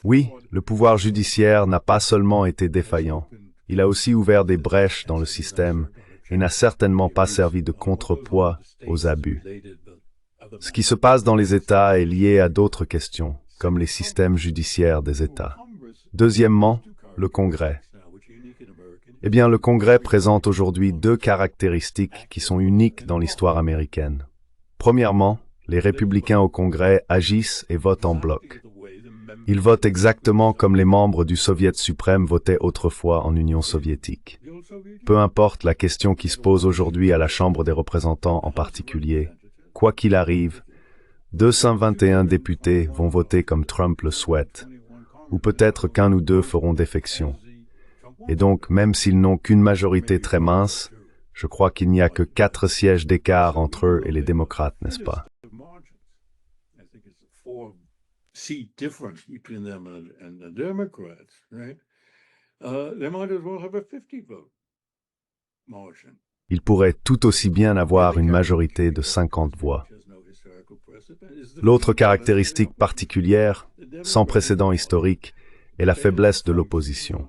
Oui, le pouvoir judiciaire n'a pas seulement été défaillant, il a aussi ouvert des brèches dans le système et n'a certainement pas servi de contrepoids aux abus. Ce qui se passe dans les États est lié à d'autres questions, comme les systèmes judiciaires des États. Deuxièmement, le Congrès. Eh bien, le Congrès présente aujourd'hui 2 caractéristiques qui sont uniques dans l'histoire américaine. Premièrement, les républicains au Congrès agissent et votent en bloc. Ils votent exactement comme les membres du Soviet suprême votaient autrefois en Union soviétique. Peu importe la question qui se pose aujourd'hui à la Chambre des représentants en particulier, quoi qu'il arrive, 221 députés vont voter comme Trump le souhaite, ou peut-être qu'un ou deux feront défection. Et donc, même s'ils n'ont qu'une majorité très mince, je crois qu'il n'y a que 4 sièges d'écart entre eux et les démocrates, n'est-ce pas? Ils pourraient tout aussi bien avoir une majorité de 50 voix. L'autre caractéristique particulière, sans précédent historique, est la faiblesse de l'opposition.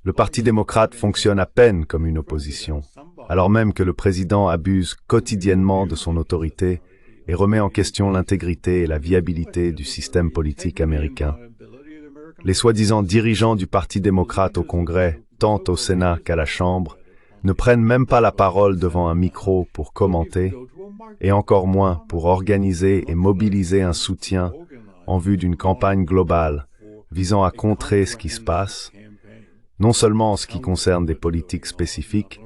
Le Parti démocrate fonctionne à peine comme une opposition, alors même que le président abuse quotidiennement de son autorité et remet en question l'intégrité et la viabilité du système politique américain. Les soi-disant dirigeants du Parti démocrate au Congrès, tant au Sénat qu'à la Chambre, ne prennent même pas la parole devant un micro pour commenter, et encore moins pour organiser et mobiliser un soutien en vue d'une campagne globale visant à contrer ce qui se passe, non seulement en ce qui concerne des politiques spécifiques,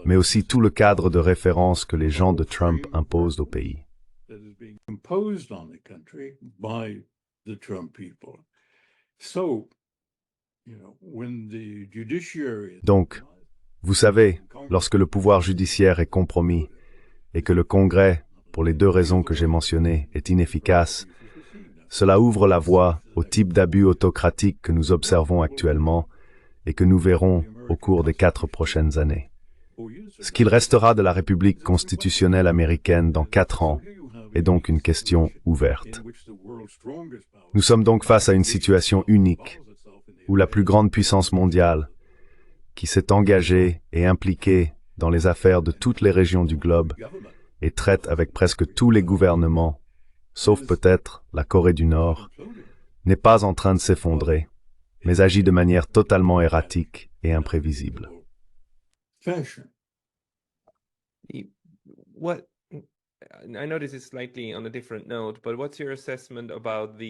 mais aussi tout le cadre de référence que les gens de Trump imposent au pays. Donc, vous savez, lorsque le pouvoir judiciaire est compromis et que le Congrès, pour les 2 raisons que j'ai mentionnées, est inefficace, cela ouvre la voie au type d'abus autocratique que nous observons actuellement et que nous verrons au cours des 4 prochaines années. Ce qu'il restera de la République constitutionnelle américaine dans 4 ans est donc une question ouverte. Nous sommes donc face à une situation unique, où la plus grande puissance mondiale, qui s'est engagée et impliquée dans les affaires de toutes les régions du globe et traite avec presque tous les gouvernements, sauf peut-être la Corée du Nord, n'est pas en train de s'effondrer, mais agit de manière totalement erratique et imprévisible.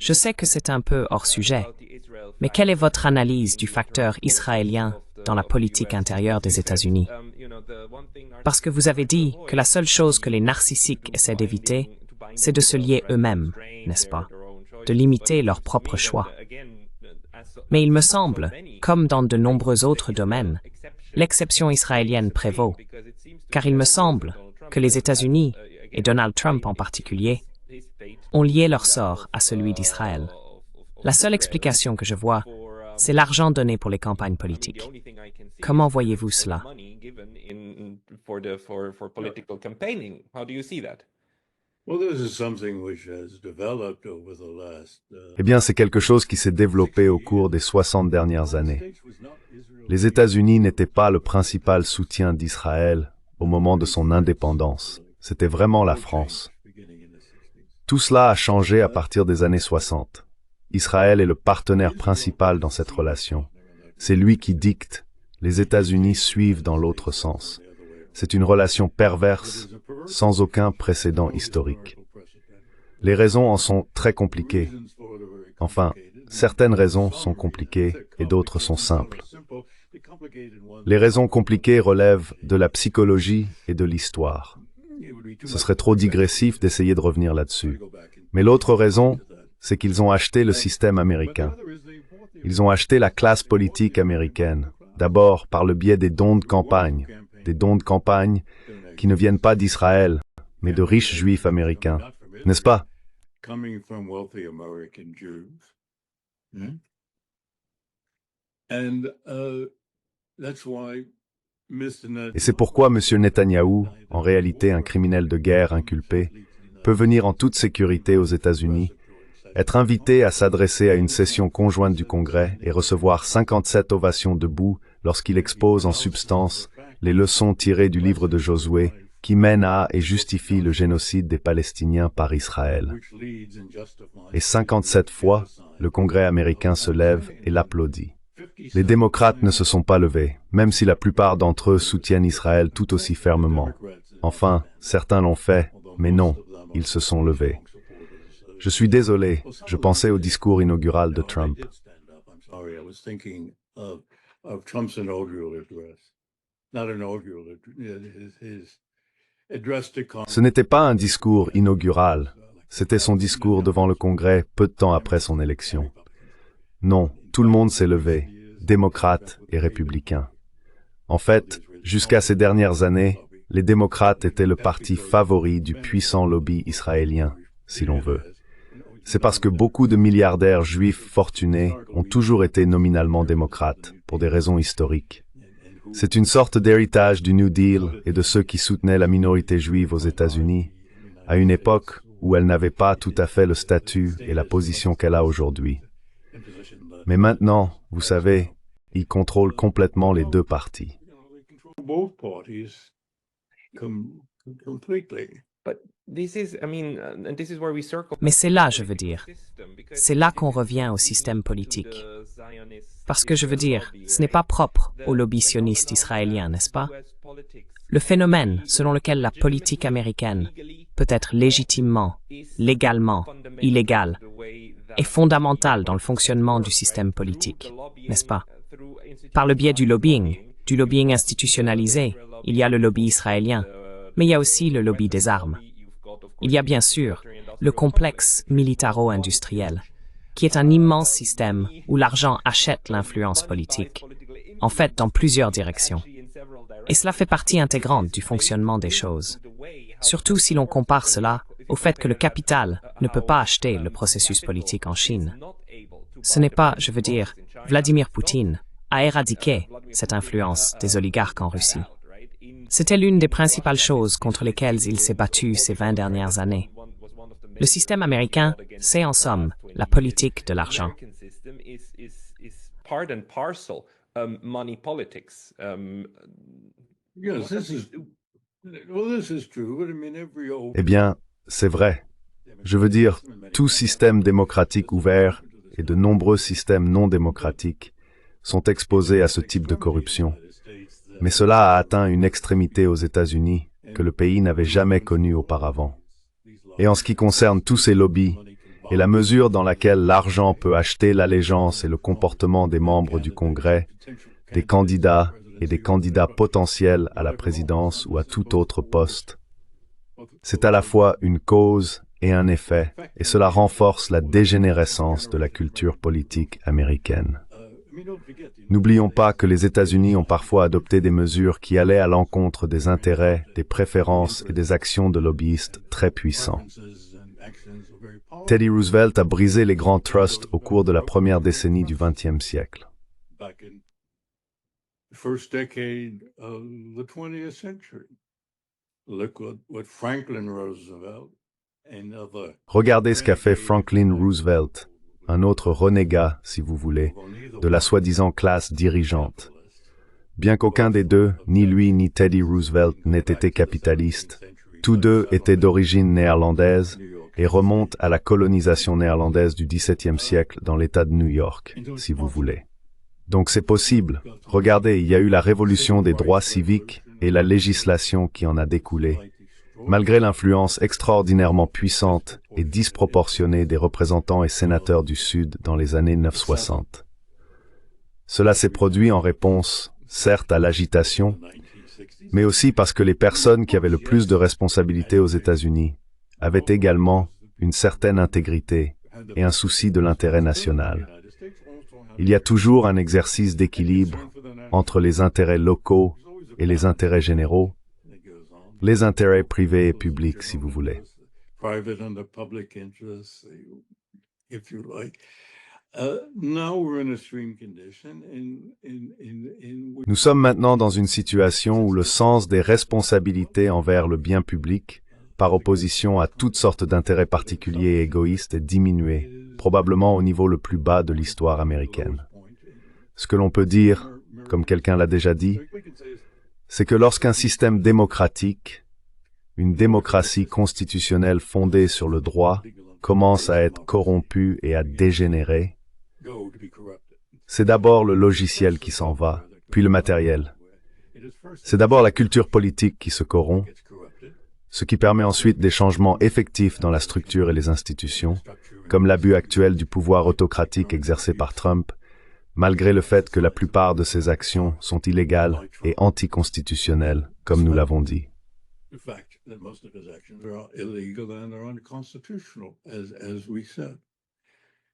Je sais que c'est un peu hors sujet, mais quelle est votre analyse du facteur israélien dans la politique intérieure des États-Unis? Parce que vous avez dit que la seule chose que les narcissiques essaient d'éviter, c'est de se lier eux-mêmes, n'est-ce pas? De limiter leur propre choix. Mais il me semble, comme dans de nombreux autres domaines, l'exception israélienne prévaut, car il me semble que les États-Unis, et Donald Trump en particulier, ont lié leur sort à celui d'Israël. La seule explication que je vois, c'est l'argent donné pour les campagnes politiques. Comment voyez-vous cela? Eh bien, c'est quelque chose qui s'est développé au cours des 60 dernières années. Les États-Unis n'étaient pas le principal soutien d'Israël au moment de son indépendance. C'était vraiment la France. Tout cela a changé à partir des années 60. Israël est le partenaire principal dans cette relation. C'est lui qui dicte, les États-Unis suivent dans l'autre sens. C'est une relation perverse, sans aucun précédent historique. Les raisons en sont très compliquées. Enfin, certaines raisons sont compliquées et d'autres sont simples. Les raisons compliquées relèvent de la psychologie et de l'histoire. Ce serait trop digressif d'essayer de revenir là-dessus. Mais l'autre raison, c'est qu'ils ont acheté le système américain. Ils ont acheté la classe politique américaine, d'abord par le biais des dons de campagne qui ne viennent pas d'Israël, mais de riches juifs américains, n'est-ce pas? Et c'est pourquoi M. Netanyahou, en réalité un criminel de guerre inculpé, peut venir en toute sécurité aux États-Unis, être invité à s'adresser à une session conjointe du Congrès et recevoir 57 ovations debout lorsqu'il expose en substance les leçons tirées du livre de Josué qui mènent à et justifient le génocide des Palestiniens par Israël. Et 57 fois, le Congrès américain se lève et l'applaudit. Les démocrates ne se sont pas levés, même si la plupart d'entre eux soutiennent Israël tout aussi fermement. Enfin, certains l'ont fait, mais non, ils se sont levés. Je suis désolé, je pensais au discours inaugural de Trump. of Trump's inaugural address. Not inaugural, his address to Congress. Ce n'était pas un discours inaugural, c'était son discours devant le Congrès peu de temps après son élection. Non, tout le monde s'est levé, démocrates et républicains. En fait, jusqu'à ces dernières années, les démocrates étaient le parti favori du puissant lobby israélien, si l'on veut. C'est parce que beaucoup de milliardaires juifs fortunés ont toujours été nominalement démocrates, pour des raisons historiques. C'est une sorte d'héritage du New Deal et de ceux qui soutenaient la minorité juive aux États-Unis, à une époque où elle n'avait pas tout à fait le statut et la position qu'elle a aujourd'hui. Mais maintenant, vous savez, ils contrôlent complètement les deux partis. Mais c'est là, je veux dire. C'est là qu'on revient au système politique. Parce que je veux dire, ce n'est pas propre au lobby sioniste israélien, n'est-ce pas? Le phénomène selon lequel la politique américaine peut être légitimement, légalement, illégale, est fondamental dans le fonctionnement du système politique, n'est-ce pas? Par le biais du lobbying institutionnalisé, il y a le lobby israélien, mais il y a aussi le lobby des armes. Il y a bien sûr le complexe militaro-industriel, qui est un immense système où l'argent achète l'influence politique, en fait dans plusieurs directions. Et cela fait partie intégrante du fonctionnement des choses. Surtout si l'on compare cela au fait que le capital ne peut pas acheter le processus politique en Chine. Ce n'est pas, je veux dire, Vladimir Poutine a éradiqué cette influence des oligarques en Russie. C'était l'une des principales choses contre lesquelles il s'est battu ces 20 dernières années. Le système américain, c'est en somme la politique de l'argent. Eh bien, c'est vrai. Je veux dire, tout système démocratique ouvert et de nombreux systèmes non démocratiques sont exposés à ce type de corruption. Mais cela a atteint une extrémité aux États-Unis que le pays n'avait jamais connue auparavant. Et en ce qui concerne tous ces lobbies, et la mesure dans laquelle l'argent peut acheter l'allégeance et le comportement des membres du Congrès, des candidats et des candidats potentiels à la présidence ou à tout autre poste, c'est à la fois une cause et un effet, et cela renforce la dégénérescence de la culture politique américaine. N'oublions pas que les États-Unis ont parfois adopté des mesures qui allaient à l'encontre des intérêts, des préférences et des actions de lobbyistes très puissants. Teddy Roosevelt a brisé les grands trusts au cours de la première décennie du XXe siècle. Regardez ce qu'a fait Franklin Roosevelt, un autre renégat, si vous voulez, de la soi-disant classe dirigeante. Bien qu'aucun des deux, ni lui ni Teddy Roosevelt, n'ait été capitaliste, tous deux étaient d'origine néerlandaise et remontent à la colonisation néerlandaise du XVIIe siècle dans l'État de New York, si vous voulez. Donc c'est possible. Regardez, il y a eu la révolution des droits civiques et la législation qui en a découlé, malgré l'influence extraordinairement puissante et disproportionnée des représentants et sénateurs du Sud dans les années 1960. Cela s'est produit en réponse, certes à l'agitation, mais aussi parce que les personnes qui avaient le plus de responsabilités aux États-Unis avaient également une certaine intégrité et un souci de l'intérêt national. Il y a toujours un exercice d'équilibre entre les intérêts locaux et les intérêts généraux, les intérêts privés et publics, si vous voulez. Nous sommes maintenant dans une situation où le sens des responsabilités envers le bien public, par opposition à toutes sortes d'intérêts particuliers et égoïstes, est diminué, probablement au niveau le plus bas de l'histoire américaine. Ce que l'on peut dire, comme quelqu'un l'a déjà dit, c'est que lorsqu'un système démocratique, une démocratie constitutionnelle fondée sur le droit, commence à être corrompu et à dégénérer, c'est d'abord le logiciel qui s'en va, puis le matériel. C'est d'abord la culture politique qui se corrompt, ce qui permet ensuite des changements effectifs dans la structure et les institutions, comme l'abus actuel du pouvoir autocratique exercé par Trump, malgré le fait que la plupart de ces actions sont illégales et anticonstitutionnelles, comme nous l'avons dit. The fact that most of his actions are illegal and are unconstitutional, as we said.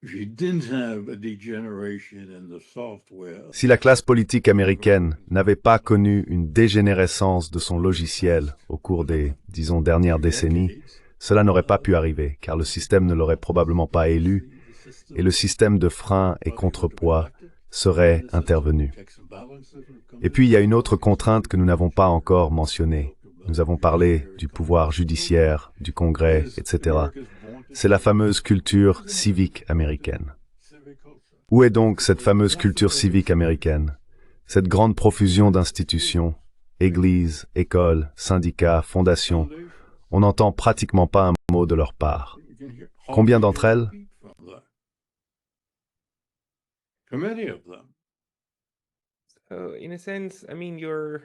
If you didn't have a degeneration in the software, Si la classe politique américaine n'avait pas connu une dégénérescence de son logiciel au cours des, disons, dernières décennies, cela n'aurait pas pu arriver, car le système ne l'aurait probablement pas élu, et le système de frein et contrepoids serait intervenu. Et puis, il y a une autre contrainte que nous n'avons pas encore mentionnée. Nous avons parlé du pouvoir judiciaire, du Congrès, etc. C'est la fameuse culture civique américaine. Où est donc cette fameuse culture civique américaine? Cette grande profusion d'institutions, églises, écoles, syndicats, fondations, on n'entend pratiquement pas un mot de leur part. Combien d'entre elles?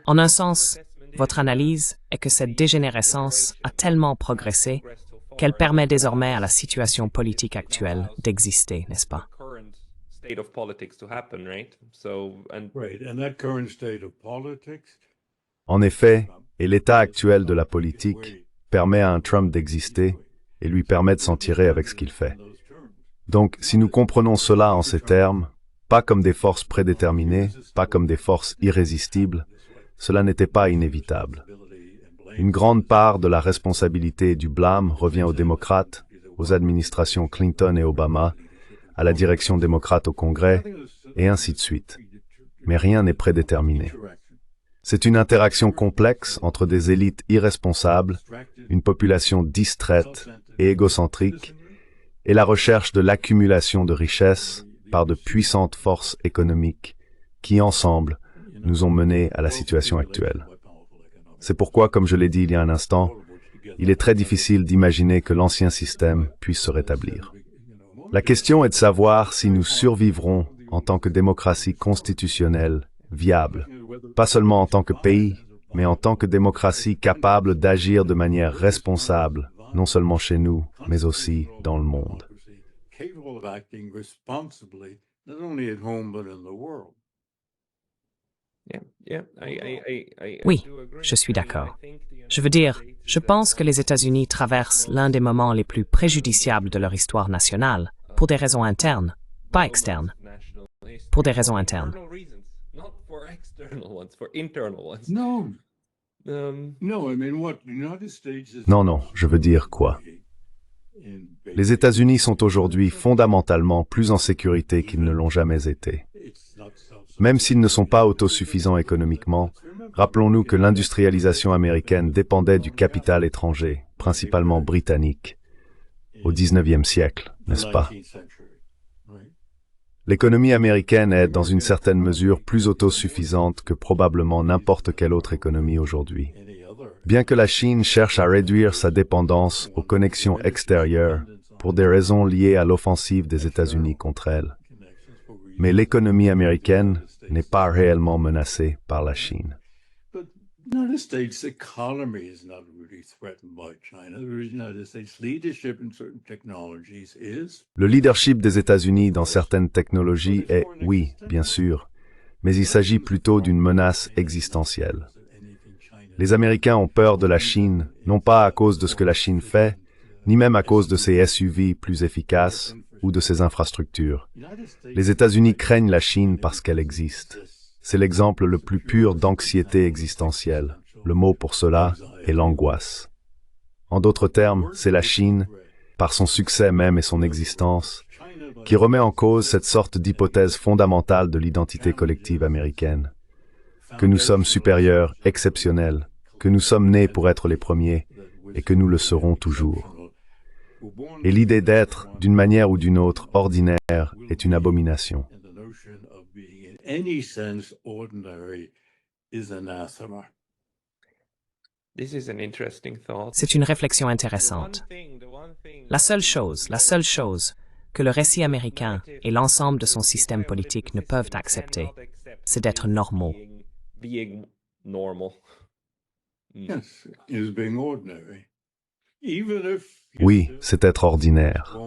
En un sens, votre analyse est que cette dégénérescence a tellement progressé qu'elle permet désormais à la situation politique actuelle d'exister, n'est-ce pas? State of politics to happen, right? right, and that current state of politics, En effet, et l'état actuel de la politique permet à un Trump d'exister et lui permet de s'en tirer avec ce qu'il fait. Donc, si nous comprenons cela en ces termes, pas comme des forces prédéterminées, pas comme des forces irrésistibles, cela n'était pas inévitable. Une grande part de la responsabilité et du blâme revient aux démocrates, aux administrations Clinton et Obama, à la direction démocrate au Congrès, et ainsi de suite. Mais rien n'est prédéterminé. C'est une interaction complexe entre des élites irresponsables, une population distraite et égocentrique, et la recherche de l'accumulation de richesses par de puissantes forces économiques qui, ensemble, nous ont menés à la situation actuelle. C'est pourquoi, comme je l'ai dit il y a un instant, il est très difficile d'imaginer que l'ancien système puisse se rétablir. La question est de savoir si nous survivrons en tant que démocratie constitutionnelle viable, pas seulement en tant que pays, mais en tant que démocratie capable d'agir de manière responsable, non seulement chez nous, mais aussi dans le monde. Oui, je suis d'accord. Je veux dire, je pense que les États-Unis traversent l'un des moments les plus préjudiciables de leur histoire nationale, pour des raisons internes, pas externes. Pour des raisons internes. Non, je veux dire quoi? Les États-Unis sont aujourd'hui fondamentalement plus en sécurité qu'ils ne l'ont jamais été. Même s'ils ne sont pas autosuffisants économiquement, rappelons-nous que l'industrialisation américaine dépendait du capital étranger, principalement britannique, au XIXe siècle, n'est-ce pas? L'économie américaine est, dans une certaine mesure, plus autosuffisante que probablement n'importe quelle autre économie aujourd'hui. Bien que la Chine cherche à réduire sa dépendance aux connexions extérieures pour des raisons liées à l'offensive des États-Unis contre elle. Mais l'économie américaine n'est pas réellement menacée par la Chine. Le leadership des États-Unis dans certaines technologies est, oui, bien sûr, mais il s'agit plutôt d'une menace existentielle. Les Américains ont peur de la Chine, non pas à cause de ce que la Chine fait, ni même à cause de ses SUV plus efficaces ou de ses infrastructures. Les États-Unis craignent la Chine parce qu'elle existe. C'est l'exemple le plus pur d'anxiété existentielle. Le mot pour cela est l'angoisse. En d'autres termes, c'est la Chine, par son succès même et son existence, qui remet en cause cette sorte d'hypothèse fondamentale de l'identité collective américaine. Que nous sommes supérieurs, exceptionnels, que nous sommes nés pour être les premiers, et que nous le serons toujours. Et l'idée d'être, d'une manière ou d'une autre, ordinaire, est une abomination. C'est une réflexion intéressante. La seule chose que le récit américain et l'ensemble de son système politique ne peuvent accepter, c'est d'être normaux. Yes, is being ordinary. Oui, c'est être ordinaire.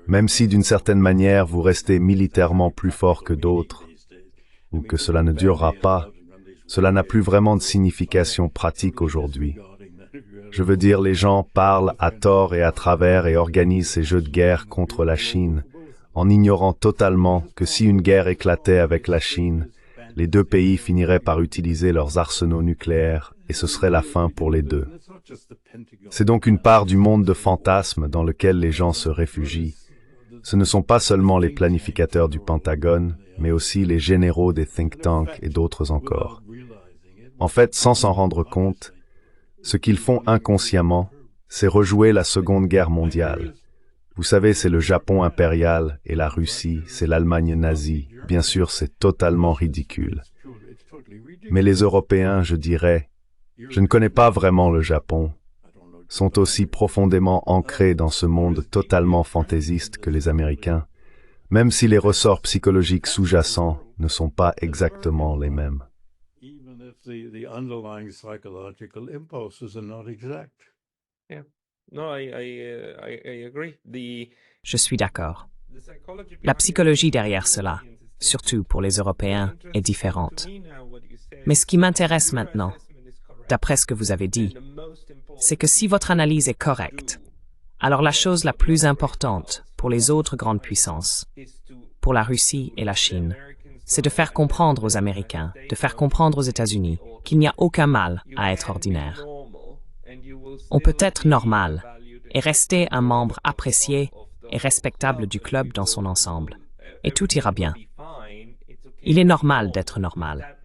Même si d'une certaine manière vous restez militairement plus fort que d'autres, ou que cela ne durera pas, cela n'a plus vraiment de signification pratique aujourd'hui. Je veux dire, les gens parlent à tort et à travers et organisent ces jeux de guerre contre la Chine, en ignorant totalement que si une guerre éclatait avec la Chine, les deux pays finiraient par utiliser leurs arsenaux nucléaires et ce serait la fin pour les deux. C'est donc une part du monde de fantasmes dans lequel les gens se réfugient. Ce ne sont pas seulement les planificateurs du Pentagone, mais aussi les généraux des think tanks et d'autres encore. En fait, sans s'en rendre compte, ce qu'ils font inconsciemment, c'est rejouer la Seconde Guerre mondiale. Vous savez, c'est le Japon impérial et la Russie, c'est l'Allemagne nazie. Bien sûr, c'est totalement ridicule. Mais les Européens, je dirais, je ne connais pas vraiment le Japon, sont aussi profondément ancrés dans ce monde totalement fantaisiste que les Américains, même si les ressorts psychologiques sous-jacents ne sont pas exactement les mêmes. The underlying psychological impulses are not exact. Yeah. No, I agree. Je suis d'accord. La psychologie derrière cela, surtout pour les Européens, est différente. Mais ce qui m'intéresse maintenant, d'après ce que vous avez dit, c'est que si votre analyse est correcte, alors la chose la plus importante pour les autres grandes puissances, pour la Russie et la Chine, c'est de faire comprendre aux Américains, de faire comprendre aux États-Unis qu'il n'y a aucun mal à être ordinaire. On peut être normal et rester un membre apprécié et respectable du club dans son ensemble, et tout ira bien. Il est normal d'être normal.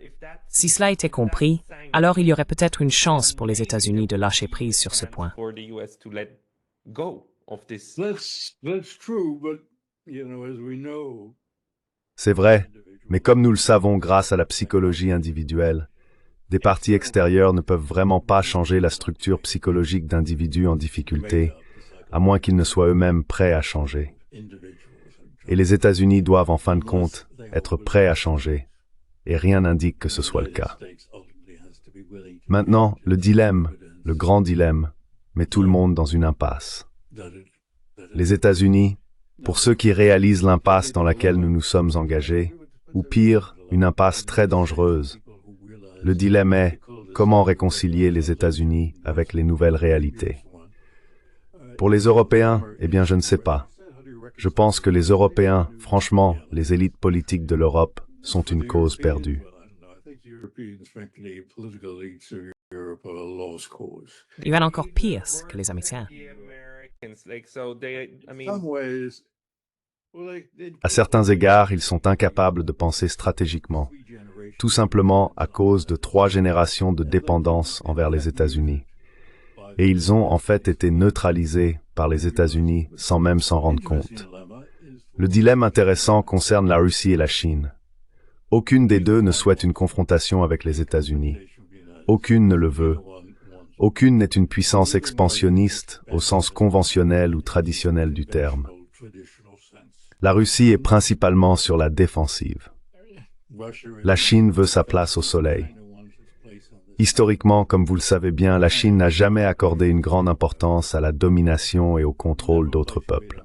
Si cela était compris, alors il y aurait peut-être une chance pour les États-Unis de lâcher prise sur ce point. C'est vrai, mais comme nous le savons grâce à la psychologie individuelle, des partis extérieurs ne peuvent vraiment pas changer la structure psychologique d'individus en difficulté, à moins qu'ils ne soient eux-mêmes prêts à changer. Et les États-Unis doivent en fin de compte être prêts à changer, et rien n'indique que ce soit le cas. Maintenant, le dilemme, le grand dilemme, met tout le monde dans une impasse. Les États-Unis, pour ceux qui réalisent l'impasse dans laquelle nous nous sommes engagés, ou pire, une impasse très dangereuse. Le dilemme est comment réconcilier les États-Unis avec les nouvelles réalités. Pour les Européens, eh bien je ne sais pas. Je pense que les Européens, franchement, les élites politiques de l'Europe, sont une cause perdue. Il va encore pire que les Américains. À certains égards, ils sont incapables de penser stratégiquement, tout simplement à cause de 3 générations de dépendance envers les États-Unis. Et ils ont en fait été neutralisés par les États-Unis sans même s'en rendre compte. Le dilemme intéressant concerne la Russie et la Chine. Aucune des deux ne souhaite une confrontation avec les États-Unis. Aucune ne le veut. Aucune n'est une puissance expansionniste au sens conventionnel ou traditionnel du terme. La Russie est principalement sur la défensive. La Chine veut sa place au soleil. Historiquement, comme vous le savez bien, la Chine n'a jamais accordé une grande importance à la domination et au contrôle d'autres peuples.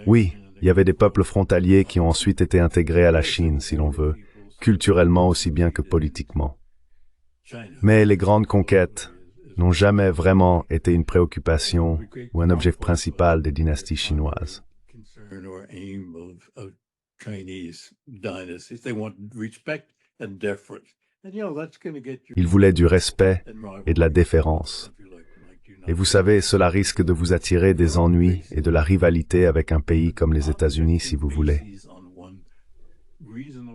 Oui, il y avait des peuples frontaliers qui ont ensuite été intégrés à la Chine, si l'on veut, culturellement aussi bien que politiquement. Mais les grandes conquêtes n'ont jamais vraiment été une préoccupation ou un objet principal des dynasties chinoises. Ils voulaient du respect et de la déférence. Et vous savez, cela risque de vous attirer des ennuis et de la rivalité avec un pays comme les États-Unis, si vous voulez.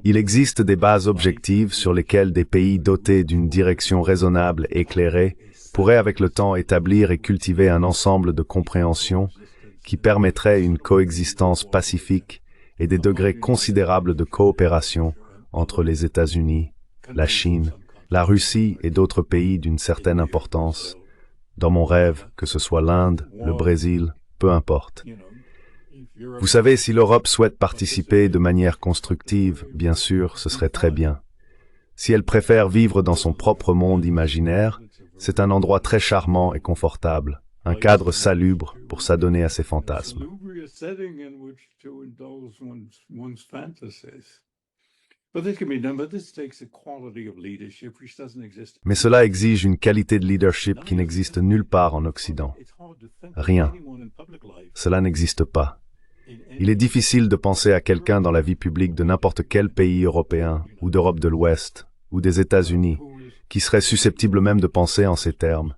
Il existe des bases objectives sur lesquelles des pays dotés d'une direction raisonnable et éclairée pourraient avec le temps établir et cultiver un ensemble de compréhension qui permettrait une coexistence pacifique et des degrés considérables de coopération entre les États-Unis, la Chine, la Russie et d'autres pays d'une certaine importance. Dans mon rêve, que ce soit l'Inde, le Brésil, peu importe. Vous savez, si l'Europe souhaite participer de manière constructive, bien sûr, ce serait très bien. Si elle préfère vivre dans son propre monde imaginaire, C'est un endroit très charmant et confortable, un cadre salubre pour s'adonner à ses fantasmes. Mais cela exige une qualité de leadership qui n'existe nulle part en Occident. Rien. Cela n'existe pas. Il est difficile de penser à quelqu'un dans la vie publique de n'importe quel pays européen, ou d'Europe de l'Ouest, ou des États-Unis, qui serait susceptible même de penser en ces termes,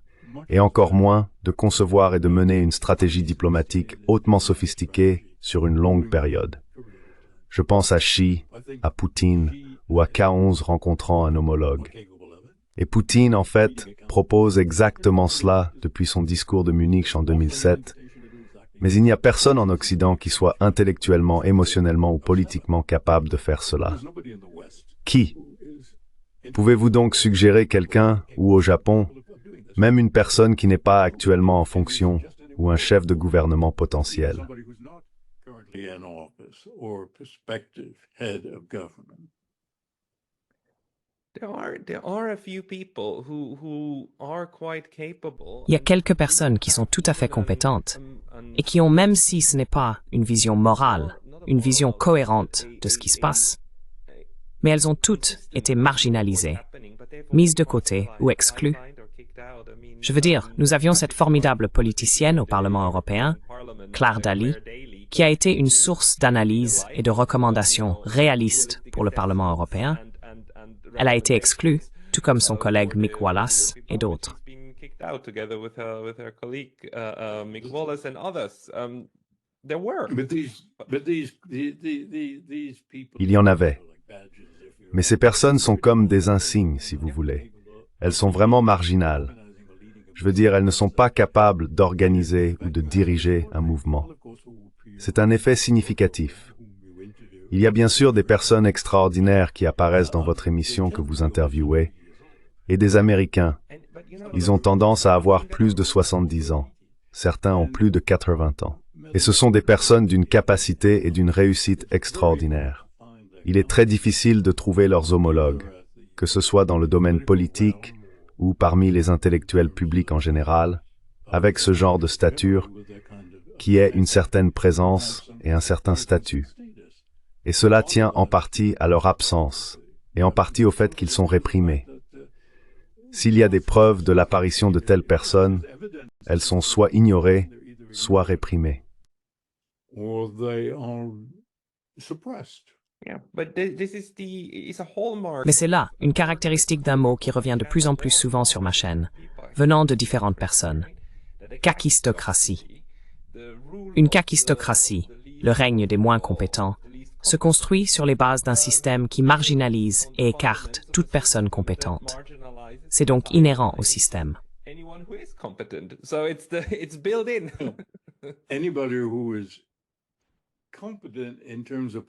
et encore moins de concevoir et de mener une stratégie diplomatique hautement sophistiquée sur une longue période. Je pense à Xi, à Poutine, ou à K11 rencontrant un homologue. Et Poutine, en fait, propose exactement cela depuis son discours de Munich en 2007, mais il n'y a personne en Occident qui soit intellectuellement, émotionnellement ou politiquement capable de faire cela. Qui? Pouvez-vous donc suggérer quelqu'un, ou au Japon, même une personne qui n'est pas actuellement en fonction, ou un chef de gouvernement potentiel? Il y a quelques personnes qui sont tout à fait compétentes et qui ont, même si ce n'est pas une vision morale, une vision cohérente de ce qui se passe, mais elles ont toutes été marginalisées, mises de côté ou exclues. Je veux dire, nous avions cette formidable politicienne au Parlement européen, Claire Daly, qui a été une source d'analyse et de recommandations réalistes pour le Parlement européen. Elle a été exclue, tout comme son collègue Mick Wallace et d'autres. Il y en avait. Mais ces personnes sont comme des insignes, si vous voulez. Elles sont vraiment marginales. Je veux dire, elles ne sont pas capables d'organiser ou de diriger un mouvement. C'est un effet significatif. Il y a bien sûr des personnes extraordinaires qui apparaissent dans votre émission que vous interviewez, et des Américains. Ils ont tendance à avoir plus de 70 ans. Certains ont plus de 80 ans. Et ce sont des personnes d'une capacité et d'une réussite extraordinaires. Il est très difficile de trouver leurs homologues, que ce soit dans le domaine politique ou parmi les intellectuels publics en général, avec ce genre de stature qui est une certaine présence et un certain statut. Et cela tient en partie à leur absence et en partie au fait qu'ils sont réprimés. S'il y a des preuves de l'apparition de telles personnes, elles sont soit ignorées, soit réprimées. Mais c'est là une caractéristique d'un mot qui revient de plus en plus souvent sur ma chaîne, venant de différentes personnes. Kakistocratie. Une kakistocratie, le règne des moins compétents, se construit sur les bases d'un système qui marginalise et écarte toute personne compétente. C'est donc inhérent au système.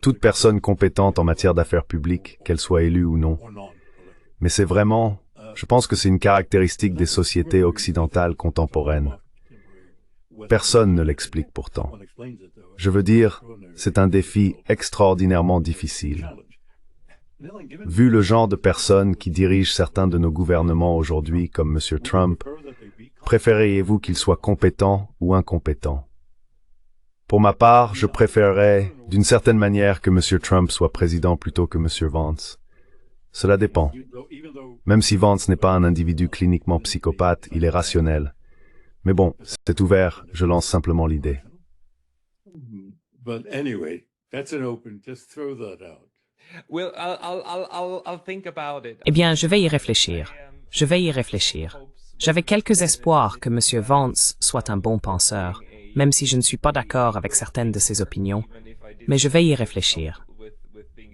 Toute personne compétente en matière d'affaires publiques, qu'elle soit élue ou non. Mais c'est vraiment, je pense que c'est une caractéristique des sociétés occidentales contemporaines. Personne ne l'explique pourtant. Je veux dire, c'est un défi extraordinairement difficile. Vu le genre de personnes qui dirigent certains de nos gouvernements aujourd'hui, comme M. Trump, préféreriez-vous qu'il soit compétent ou incompétent? Pour ma part, je préférerais, d'une certaine manière, que M. Trump soit président plutôt que M. Vance. Cela dépend. Même si Vance n'est pas un individu cliniquement psychopathe, il est rationnel. Mais bon, c'est ouvert, je lance simplement l'idée. Eh bien, je vais y réfléchir. Je vais y réfléchir. J'avais quelques espoirs que M. Vance soit un bon penseur, même si je ne suis pas d'accord avec certaines de ses opinions, mais je vais y réfléchir.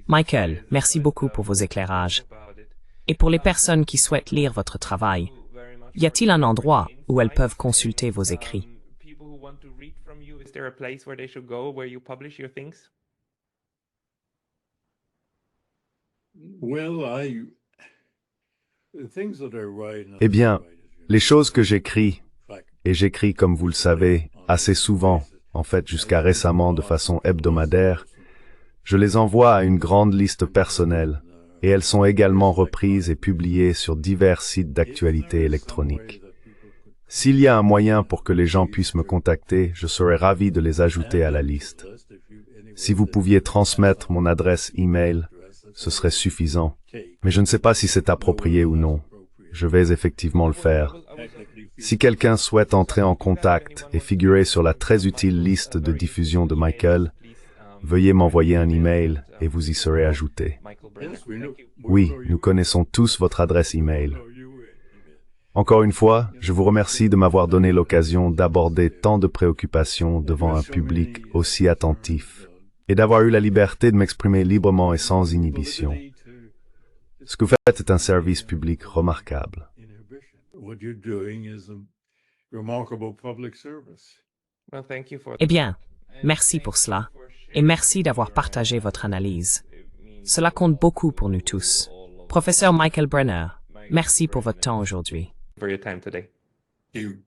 Michael, merci beaucoup pour vos éclairages. Et pour les personnes qui souhaitent lire votre travail, y a-t-il un endroit où elles peuvent consulter vos écrits? Eh bien, les choses que j'écris, et j'écris comme vous le savez, assez souvent, en fait jusqu'à récemment de façon hebdomadaire, je les envoie à une grande liste personnelle, et elles sont également reprises et publiées sur divers sites d'actualité électronique. S'il y a un moyen pour que les gens puissent me contacter, je serais ravi de les ajouter à la liste. Si vous pouviez transmettre mon adresse e-mail, ce serait suffisant. Mais je ne sais pas si c'est approprié ou non. Je vais effectivement le faire. Si quelqu'un souhaite entrer en contact et figurer sur la très utile liste de diffusion de Michael, veuillez m'envoyer un email et vous y serez ajouté. Oui, nous connaissons tous votre adresse email. Encore une fois, je vous remercie de m'avoir donné l'occasion d'aborder tant de préoccupations devant un public aussi attentif et d'avoir eu la liberté de m'exprimer librement et sans inhibition. Ce que vous faites est un service public remarquable. Eh bien, merci pour cela, et merci d'avoir partagé votre analyse. Cela compte beaucoup pour nous tous. Professeur Michael Brenner, merci pour votre temps aujourd'hui. For your time today. You